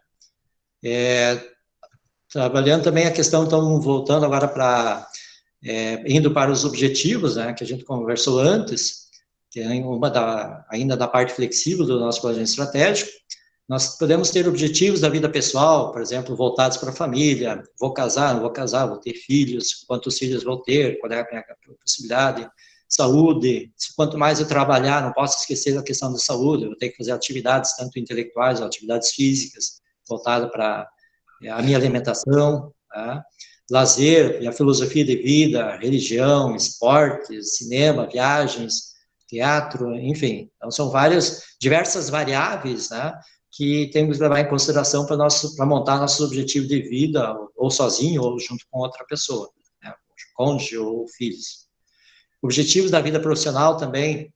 Trabalhando também a questão, então, voltando agora para, indo para os objetivos, né, que a gente conversou antes, que é ainda da parte flexível do nosso planejamento estratégico, Nós podemos ter objetivos da vida pessoal, por exemplo, voltados para a família, vou casar, não vou casar, vou ter filhos, quantos filhos vou ter, qual é a minha possibilidade, saúde, quanto mais eu trabalhar, não posso esquecer da questão da saúde, eu vou ter que fazer atividades, tanto intelectuais, atividades físicas, voltadas para a minha alimentação, tá? Lazer, minha filosofia de vida, religião, esportes, cinema, viagens, teatro, enfim. Então, são diversas variáveis, né, que temos que levar em consideração para montar nossos objetivos de vida, ou sozinho, ou junto com outra pessoa, né, cônjuge ou filhos. Objetivos da vida profissional também,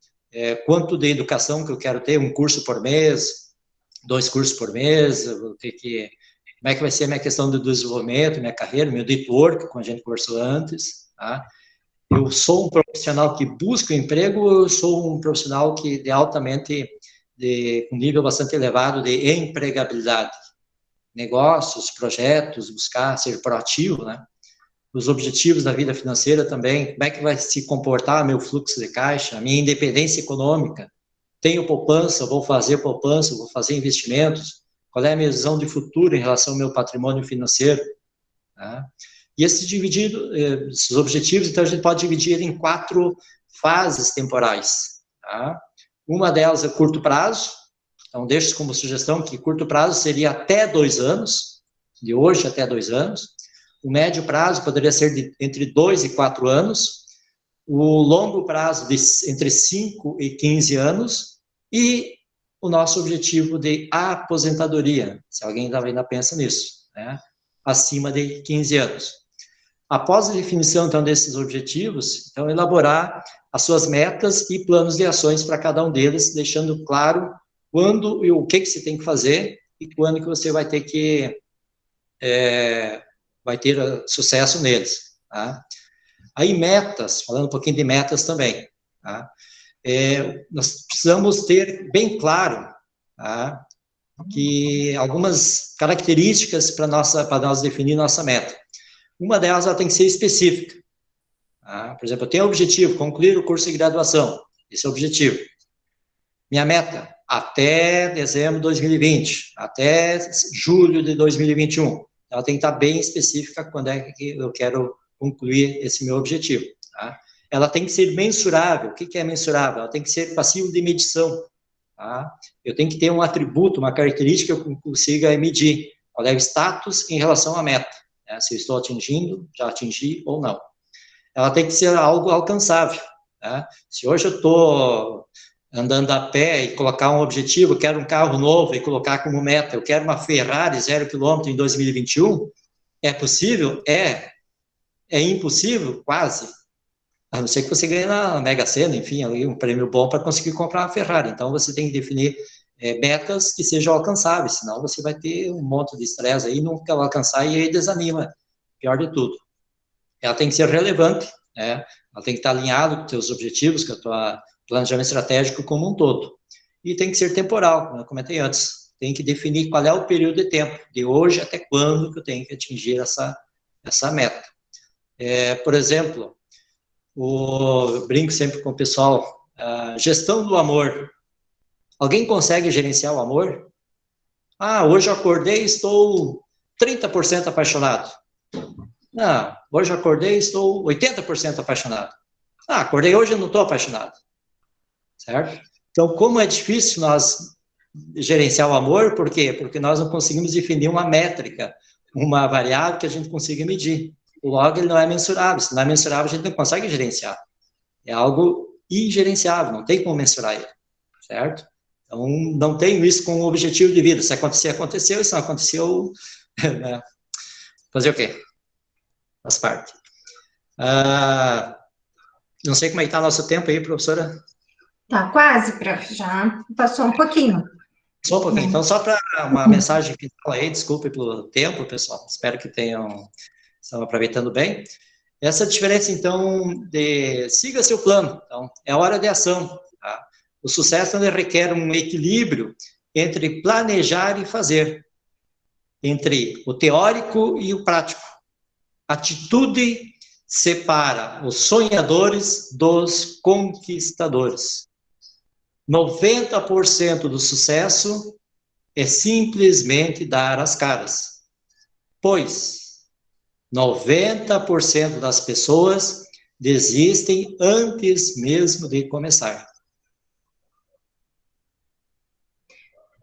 quanto de educação que eu quero ter, um curso por mês, 2 cursos por mês, eu vou ter que... Como é que vai ser a minha questão do desenvolvimento, minha carreira, meu network, como a gente conversou antes, tá? Eu sou um profissional que busca emprego, ou eu sou um profissional que com nível bastante elevado de empregabilidade? Negócios, projetos, buscar ser proativo, né? Os objetivos da vida financeira também, como é que vai se comportar meu fluxo de caixa, a minha independência econômica? Tenho poupança, vou fazer investimentos? Qual é a minha visão de futuro em relação ao meu patrimônio financeiro? Tá? E esses objetivos, então, a gente pode dividir em 4 fases temporais. Tá? Uma delas é curto prazo, então deixo como sugestão que curto prazo seria até 2 anos, de hoje até 2 anos. O médio prazo poderia ser entre 2 e 4 anos. O longo prazo entre 5 e 15 anos. E o nosso objetivo de aposentadoria, se alguém ainda pensa nisso, né? Acima de 15 anos. Após a definição, então, desses objetivos, então, elaborar as suas metas e planos de ações para cada um deles, deixando claro quando e o que você tem que fazer e quando que você vai ter sucesso neles, tá? Aí, metas, falando um pouquinho de metas também, tá? Nós precisamos ter bem claro, tá, que algumas características para nós definir nossa meta. Uma delas, ela tem que ser específica. Tá? Por exemplo, eu tenho o objetivo, concluir o curso de graduação. Esse é o objetivo. Minha meta, até dezembro de 2020, até julho de 2021. Ela tem que estar bem específica quando é que eu quero concluir esse meu objetivo. Tá? Ela tem que ser mensurável. O que é mensurável? Ela tem que ser passível de medição. Tá? Eu tenho que ter um atributo, uma característica que eu consiga medir. Qual é o status em relação à meta? Né? Se eu estou atingindo, já atingi ou não. Ela tem que ser algo alcançável. Tá? Se hoje eu estou andando a pé e colocar um objetivo, eu quero um carro novo e colocar como meta, eu quero uma Ferrari 0 km em 2021, é possível? É impossível? Quase. A não ser que você ganhe na Mega Sena, enfim, ali um prêmio bom para conseguir comprar uma Ferrari. Então, você tem que definir metas que sejam alcançáveis, senão você vai ter um monte de estresse aí, nunca vai alcançar e aí desanima. Pior de tudo. Ela tem que ser relevante, né? Ela tem que estar alinhada com os seus objetivos, com o teu planejamento estratégico como um todo. E tem que ser temporal, como eu comentei antes. Tem que definir qual é o período de tempo, de hoje até quando que eu tenho que atingir essa meta. Por exemplo, eu brinco sempre com o pessoal, gestão do amor. Alguém consegue gerenciar o amor? Hoje eu acordei e estou 30% apaixonado. Hoje eu acordei e estou 80% apaixonado. Acordei hoje e não estou apaixonado. Certo? Então, como é difícil nós gerenciar o amor, por quê? Porque nós não conseguimos definir uma métrica, uma variável que a gente consiga medir. Logo, ele não é mensurável. Se não é mensurável, a gente não consegue gerenciar. É algo ingerenciável, não tem como mensurar ele, certo? Então, não tenho isso como objetivo de vida. Se acontecer, aconteceu. Se não aconteceu, né? Fazer o quê? Faz parte. Não sei como é que está o nosso tempo aí, professora. Tá quase, prof. Já passou um pouquinho. Só um pouquinho. Então, só para uma mensagem final aí, desculpe pelo tempo, pessoal. Espero que estão aproveitando bem. Essa diferença, então, siga seu plano. Então, é hora de ação. Tá? O sucesso requer um equilíbrio entre planejar e fazer, entre o teórico e o prático. Atitude separa os sonhadores dos conquistadores. 90% do sucesso é simplesmente dar as caras, pois 90% das pessoas desistem antes mesmo de começar.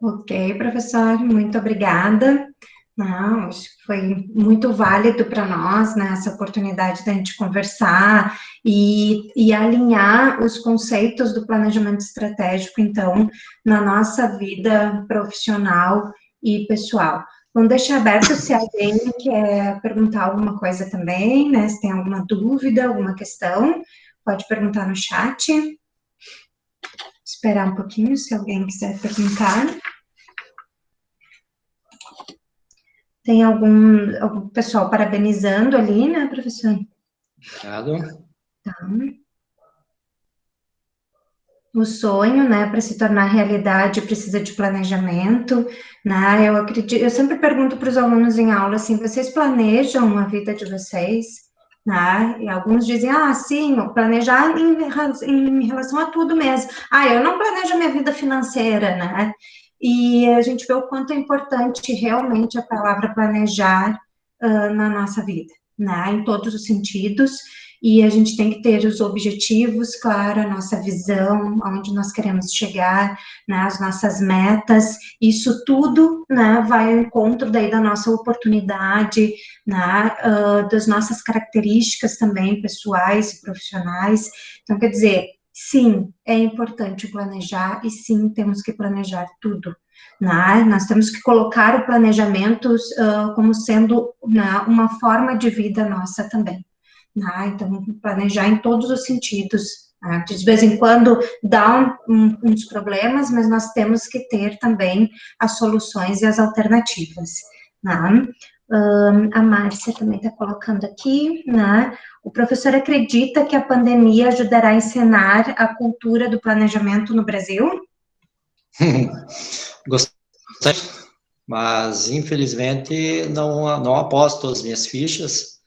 Ok, professor, muito obrigada. Não, acho que foi muito válido para nós, né, essa oportunidade da gente conversar e alinhar os conceitos do planejamento estratégico, então, na nossa vida profissional e pessoal. Vamos deixar aberto se alguém quer perguntar alguma coisa também, né, se tem alguma dúvida, alguma questão, pode perguntar no chat. Esperar um pouquinho, se alguém quiser perguntar. Tem algum pessoal parabenizando ali, né, professor? Obrigado. Tá. O sonho, né, para se tornar realidade precisa de planejamento, né? Eu acredito, eu sempre pergunto para os alunos em aula assim, vocês planejam a vida de vocês, né? E alguns dizem, ah, sim, eu planejar em relação a tudo mesmo. Ah, eu não planejo a minha vida financeira, né? E a gente vê o quanto é importante realmente a palavra planejar na nossa vida, né? Em todos os sentidos. E a gente tem que ter os objetivos, claro, a nossa visão, aonde nós queremos chegar, né, as nossas metas, isso tudo, né, vai ao encontro daí da nossa oportunidade, né, das nossas características também pessoais e profissionais. Então, quer dizer, sim, é importante planejar e sim, temos que planejar tudo. Né? Nós temos que colocar o planejamento como sendo, né, uma forma de vida nossa também. Né? Então, planejar em todos os sentidos. Né? De vez em quando dá uns problemas, mas nós temos que ter também as soluções e as alternativas. Né? A Márcia também está colocando aqui, né? O professor acredita que a pandemia ajudará a ensinar a cultura do planejamento no Brasil? Gostaria, mas infelizmente não aposto as minhas fichas,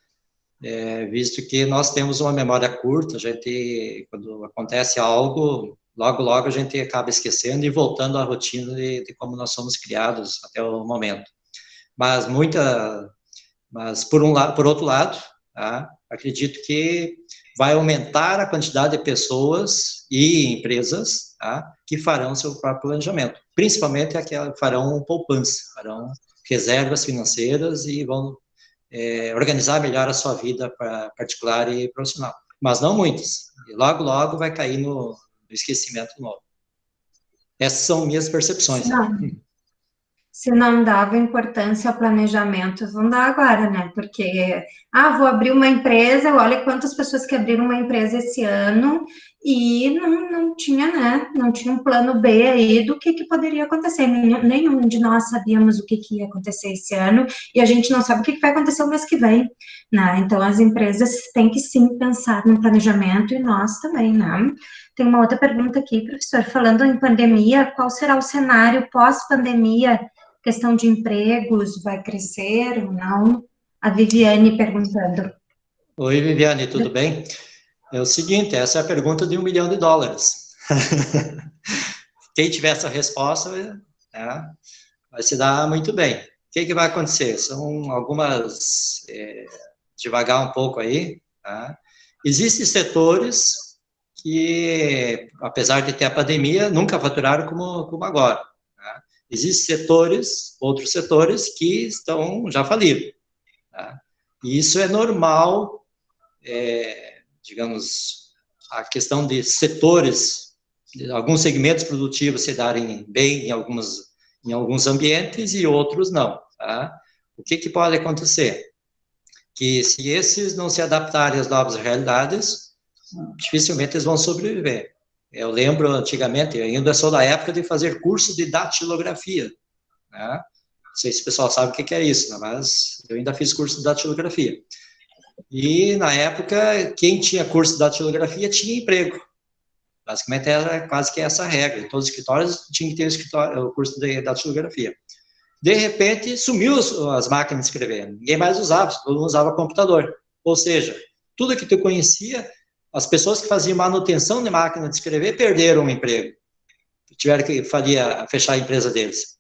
visto que nós temos uma memória curta, a gente, quando acontece algo, logo a gente acaba esquecendo e voltando à rotina de como nós somos criados até o momento. Mas por outro lado, tá, acredito que vai aumentar a quantidade de pessoas e empresas, tá, que farão seu próprio planejamento, principalmente aquelas que farão poupança, farão reservas financeiras e vão organizar melhor a sua vida particular e profissional. Mas não muitas. E logo vai cair no esquecimento novo. Essas são minhas percepções. Se não dava importância ao planejamento, vão dar agora, né? Porque, vou abrir uma empresa, olha quantas pessoas que abriram uma empresa esse ano e não tinha, né? Não tinha um plano B aí do que poderia acontecer. Nenhum de nós sabíamos o que ia acontecer esse ano e a gente não sabe o que vai acontecer o mês que vem, né? Então, as empresas têm que sim pensar no planejamento e nós também, né? Tem uma outra pergunta aqui, professor, falando em pandemia, qual será o cenário pós-pandemia? Questão de empregos, vai crescer ou não? A Viviane perguntando. Oi, Viviane, tudo bem? É o seguinte, essa é a pergunta de $1 milhão. Quem tiver essa resposta, né, vai se dar muito bem. O que vai acontecer? São algumas, devagar um pouco aí, tá? Existem setores que, apesar de ter a pandemia, nunca faturaram como agora. Existem outros setores que já faliram. Tá? E isso é normal, digamos, a questão de setores, de alguns segmentos produtivos se darem bem em alguns ambientes e outros não. Tá? O que pode acontecer? Que se esses não se adaptarem às novas realidades, dificilmente eles vão sobreviver. Eu lembro, antigamente, eu ainda sou da época de fazer curso de datilografia. Né? Não sei se o pessoal sabe o que é isso, né? Mas eu ainda fiz curso de datilografia. E, na época, quem tinha curso de datilografia tinha emprego. Basicamente, era quase que essa regra. Todos os escritórios tinham que ter o curso de datilografia. De repente, sumiu as máquinas de escrever. Ninguém mais usava, todo mundo usava computador. Ou seja, tudo que tu conhecia, as pessoas que faziam manutenção de máquina de escrever perderam o emprego. Tiveram que fechar a empresa deles.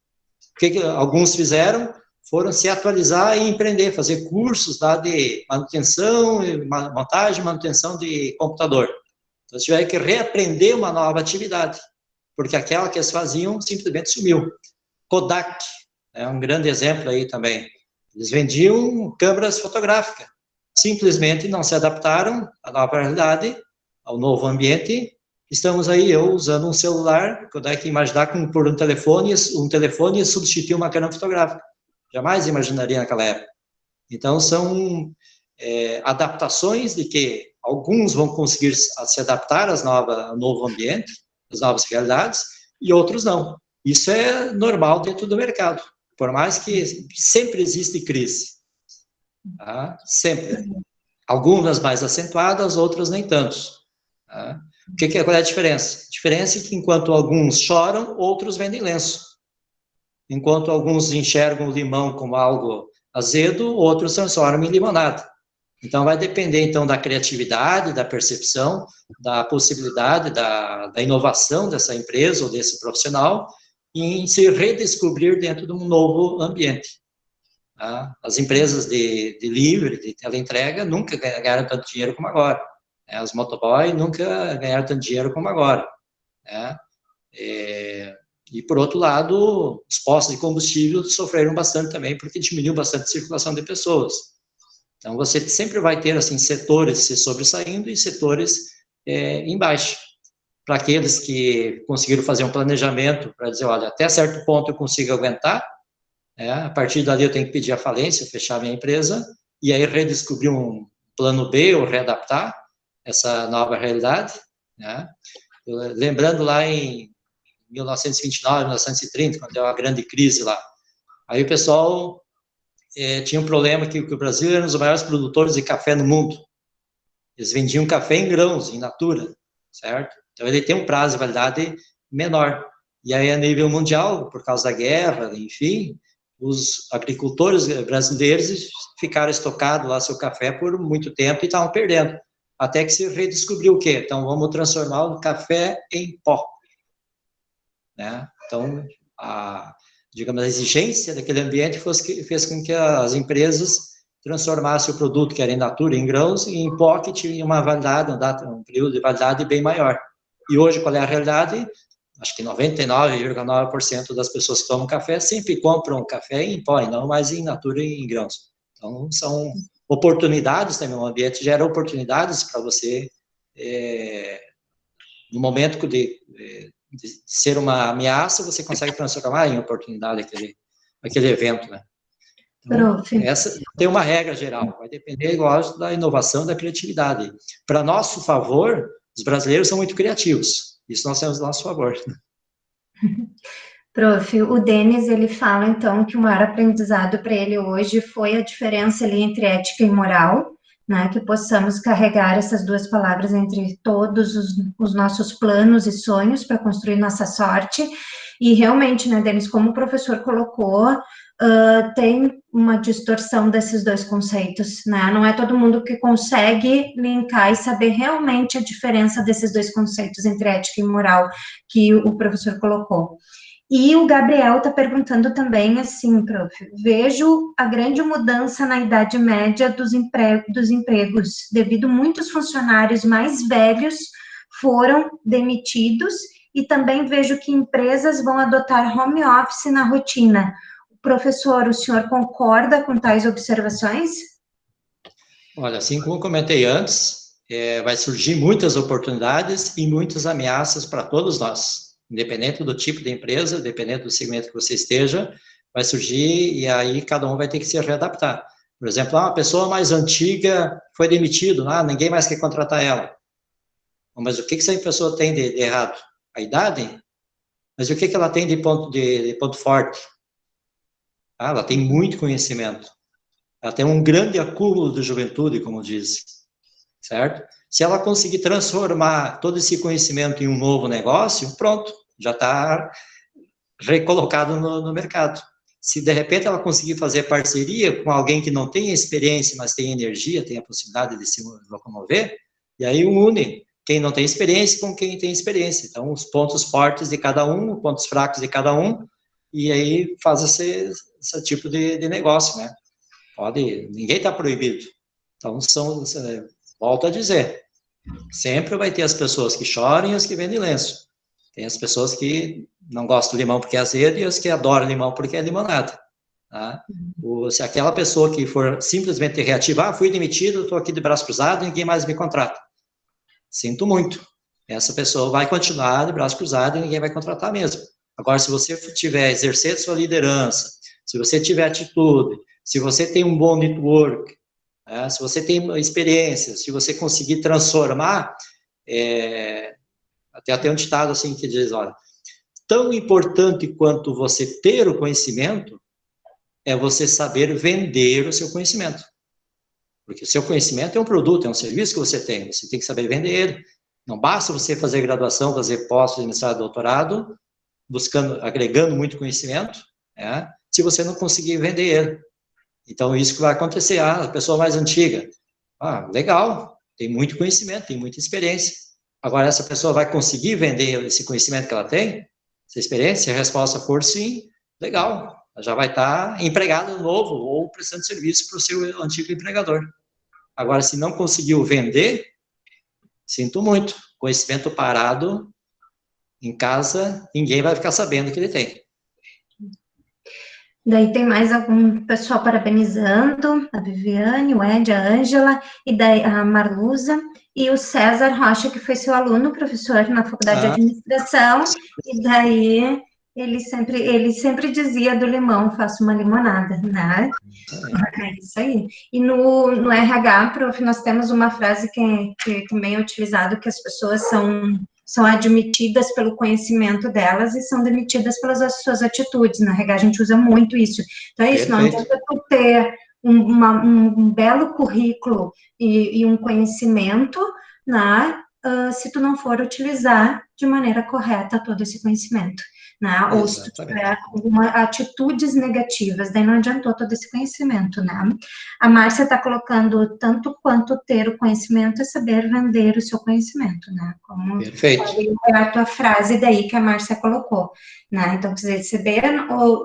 que alguns fizeram? Foram se atualizar e empreender, fazer cursos lá de manutenção, montagem e manutenção de computador. Então, eles tiveram que reaprender uma nova atividade, porque aquela que eles faziam simplesmente sumiu. Kodak é um grande exemplo aí também. Eles vendiam câmeras fotográficas, simplesmente não se adaptaram à nova realidade, ao novo ambiente. Estamos aí, eu usando um celular, Kodak, imaginar que por um telefone substituir uma câmera fotográfica. Jamais imaginaria naquela época. Então, são adaptações de que alguns vão conseguir se adaptar ao novo ambiente, às novas realidades, e outros não. Isso é normal dentro do mercado, por mais que sempre existe crise. Tá? Sempre. Algumas mais acentuadas, outras nem tanto. Tá? Qual é a diferença? A diferença é que enquanto alguns choram, outros vendem lenço. Enquanto alguns enxergam o limão como algo azedo, outros transformam em limonada. Então, vai depender, então, da criatividade, da percepção, da possibilidade, da inovação dessa empresa ou desse profissional em se redescobrir dentro de um novo ambiente. Tá? As empresas de livre, de teleentrega, nunca ganharam tanto dinheiro como agora. Né? Os motoboy nunca ganharam tanto dinheiro como agora. Né? E, por outro lado, os postos de combustível sofreram bastante também, porque diminuiu bastante a circulação de pessoas. Então, você sempre vai ter, assim, setores se sobressaindo e setores em baixo. Para aqueles que conseguiram fazer um planejamento para dizer, olha, até certo ponto eu consigo aguentar, a partir dali eu tenho que pedir a falência, fechar minha empresa, e aí redescobrir um plano B ou readaptar essa nova realidade. Né? Lembrando lá em 1929, 1930, quando deu a grande crise lá, aí o pessoal tinha um problema que o Brasil era um dos maiores produtores de café no mundo. Eles vendiam café em grãos, in natura, certo? Então, ele tem um prazo de validade menor. E aí, a nível mundial, por causa da guerra, enfim, os agricultores brasileiros ficaram estocados lá seu café por muito tempo e estavam perdendo. Até que se redescobriu o quê? Então, vamos transformar o café em pó. Né? Então, digamos, a exigência daquele ambiente fez com que as empresas transformassem o produto que era in natura, em grãos, em pó que tinha uma validade, um período de validade bem maior. E hoje, qual é a realidade? Acho que 99,9% das pessoas que tomam café sempre compram café em pó, e não mais in natura e em grãos. Então, são oportunidades também, o ambiente gera oportunidades para você, no momento de ser uma ameaça, você consegue transformar em oportunidade aquele evento, né? Então, essa tem uma regra geral, vai depender, lógico, da inovação, da criatividade. Para nosso favor, os brasileiros são muito criativos, isso nós temos a nosso favor. Prof, o Denis, ele fala, então, que o maior aprendizado para ele hoje foi a diferença ali entre ética e moral, né, que possamos carregar essas duas palavras entre todos os nossos planos e sonhos para construir nossa sorte, e realmente, né, Denis, como o professor colocou, tem uma distorção desses dois conceitos, né, não é todo mundo que consegue linkar e saber realmente a diferença desses dois conceitos entre ética e moral que o professor colocou. E o Gabriel está perguntando também assim, prof, vejo a grande mudança na idade média dos empregos, devido a muitos funcionários mais velhos foram demitidos, e também vejo que empresas vão adotar home office na rotina. Professor, o senhor concorda com tais observações? Olha, assim como eu comentei antes, vai surgir muitas oportunidades e muitas ameaças para todos nós. Independente do tipo de empresa, dependendo do segmento que você esteja, vai surgir e aí cada um vai ter que se readaptar. Por exemplo, uma pessoa mais antiga foi demitida, ninguém mais quer contratar ela. Mas o que essa pessoa tem de errado? A idade? Mas o que ela tem de ponto forte? Ela tem muito conhecimento. Ela tem um grande acúmulo de juventude, como diz, certo? Se ela conseguir transformar todo esse conhecimento em um novo negócio, pronto, já está recolocado no mercado. Se, de repente, ela conseguir fazer parceria com alguém que não tem experiência, mas tem energia, tem a possibilidade de se locomover, e aí une quem não tem experiência com quem tem experiência. Então, os pontos fortes de cada um, os pontos fracos de cada um, e aí faz esse tipo de negócio, né? Ninguém está proibido. Então, volto a dizer, sempre vai ter as pessoas que choram e as que vendem lenço. Tem as pessoas que não gostam de limão porque é azedo e as que adoram limão porque é limonada. Tá? Se aquela pessoa que for simplesmente reativa, fui demitido, estou aqui de braço cruzado, ninguém mais me contrata. Sinto muito. Essa pessoa vai continuar de braço cruzado e ninguém vai contratar mesmo. Agora, se você tiver exercer sua liderança, se você tiver atitude, se você tem um bom network, se você tem experiência, se você conseguir transformar, até um ditado assim que diz, olha, tão importante quanto você ter o conhecimento é você saber vender o seu conhecimento. Porque o seu conhecimento é um produto, é um serviço que você tem que saber vender ele. Não basta você fazer graduação, fazer pós, mestrado, doutorado, agregando muito conhecimento, se você não conseguir vender ele. Então, isso que vai acontecer. A pessoa mais antiga, legal, tem muito conhecimento, tem muita experiência. Agora, essa pessoa vai conseguir vender esse conhecimento que ela tem? Essa experiência? Se a resposta for sim, legal. Ela já vai estar empregada novo ou prestando serviço para o seu antigo empregador. Agora, se não conseguiu vender, sinto muito. Conhecimento parado em casa, ninguém vai ficar sabendo que ele tem. Daí tem mais algum pessoal parabenizando, a Viviane, o Ed, a Ângela, e daí a Marluza, e o César Rocha, que foi seu aluno, professor na Faculdade de Administração, e daí ele sempre dizia do limão, faço uma limonada, né? É isso aí. E no RH, prof, nós temos uma frase que também é utilizada, que as pessoas são admitidas pelo conhecimento delas e são demitidas pelas suas atitudes. Na RH, a gente usa muito isso. Então, é isso, não adianta tu ter um belo currículo e um conhecimento, né, se tu não for utilizar de maneira correta todo esse conhecimento. Né? Ou se tu tiver atitudes negativas, daí não adiantou todo esse conhecimento, né? A Márcia está colocando tanto quanto ter o conhecimento é saber vender o seu conhecimento, né? Como Perfeito. É a tua frase daí que a Márcia colocou, né? Então, quer dizer, saber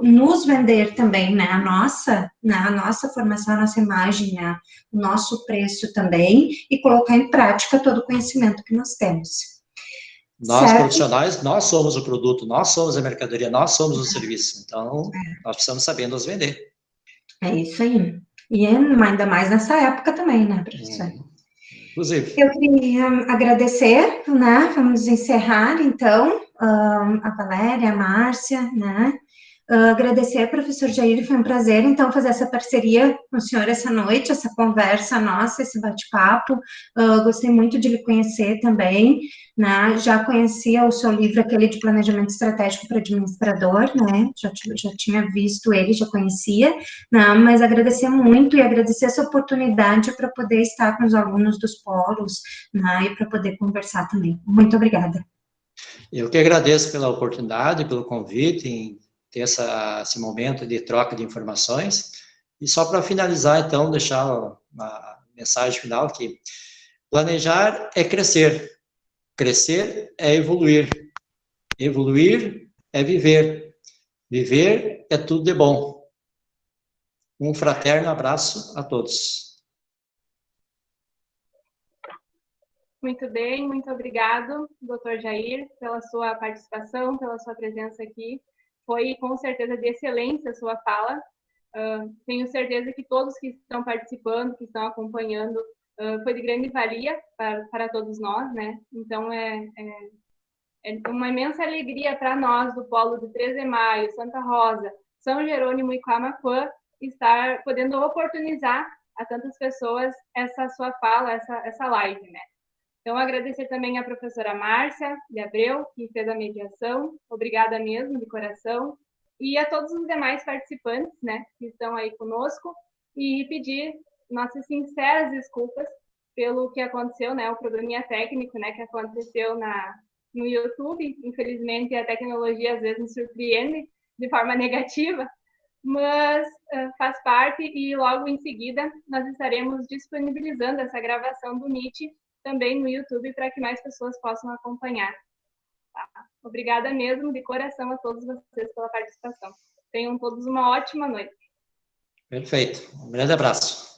nos vender também, né? A nossa formação, a nossa imagem, né? O nosso preço também, e colocar em prática todo o conhecimento que nós temos. Nós, profissionais, nós somos o produto, nós somos a mercadoria, nós somos o serviço. Então, nós precisamos saber nos vender. É isso aí. E ainda mais nessa época também, né, professor? Inclusive. Eu queria agradecer, né? Vamos encerrar, então, a Valéria, a Márcia, né? Agradecer, professor Jair, foi um prazer, então, fazer essa parceria com o senhor essa noite, essa conversa nossa, esse bate-papo. Gostei muito de lhe conhecer também, né? Já conhecia o seu livro, aquele de planejamento estratégico para administrador, né? Já tinha visto ele, já conhecia, né? Mas agradecer muito e agradecer essa oportunidade para poder estar com os alunos dos polos, né? E para poder conversar também. Muito obrigada. Eu que agradeço pela oportunidade, pelo convite, em ter esse momento de troca de informações. E só para finalizar, então, deixar uma mensagem final que planejar é crescer, crescer é evoluir, evoluir é viver, viver é tudo de bom. Um fraterno abraço a todos. Muito bem, muito obrigado, doutor Jair, pela sua participação, pela sua presença aqui. Foi, com certeza, de excelência a sua fala. Tenho certeza que todos que estão participando, que estão acompanhando, foi de grande valia para todos nós, né? Então, é uma imensa alegria para nós, do Polo do 13 de Maio, Santa Rosa, São Jerônimo e Camaquã, estar podendo oportunizar a tantas pessoas essa sua fala, essa live, né? Então, agradecer também à professora Márcia de Abreu, que fez a mediação. Obrigada mesmo, de coração. E a todos os demais participantes, né, que estão aí conosco. E pedir nossas sinceras desculpas pelo que aconteceu, né, o probleminha técnico, né, que aconteceu no YouTube. Infelizmente, a tecnologia às vezes nos surpreende de forma negativa, mas faz parte, e logo em seguida nós estaremos disponibilizando essa gravação do Meet também no YouTube, para que mais pessoas possam acompanhar. Tá? Obrigada mesmo, de coração, a todos vocês pela participação. Tenham todos uma ótima noite. Perfeito. Um grande abraço.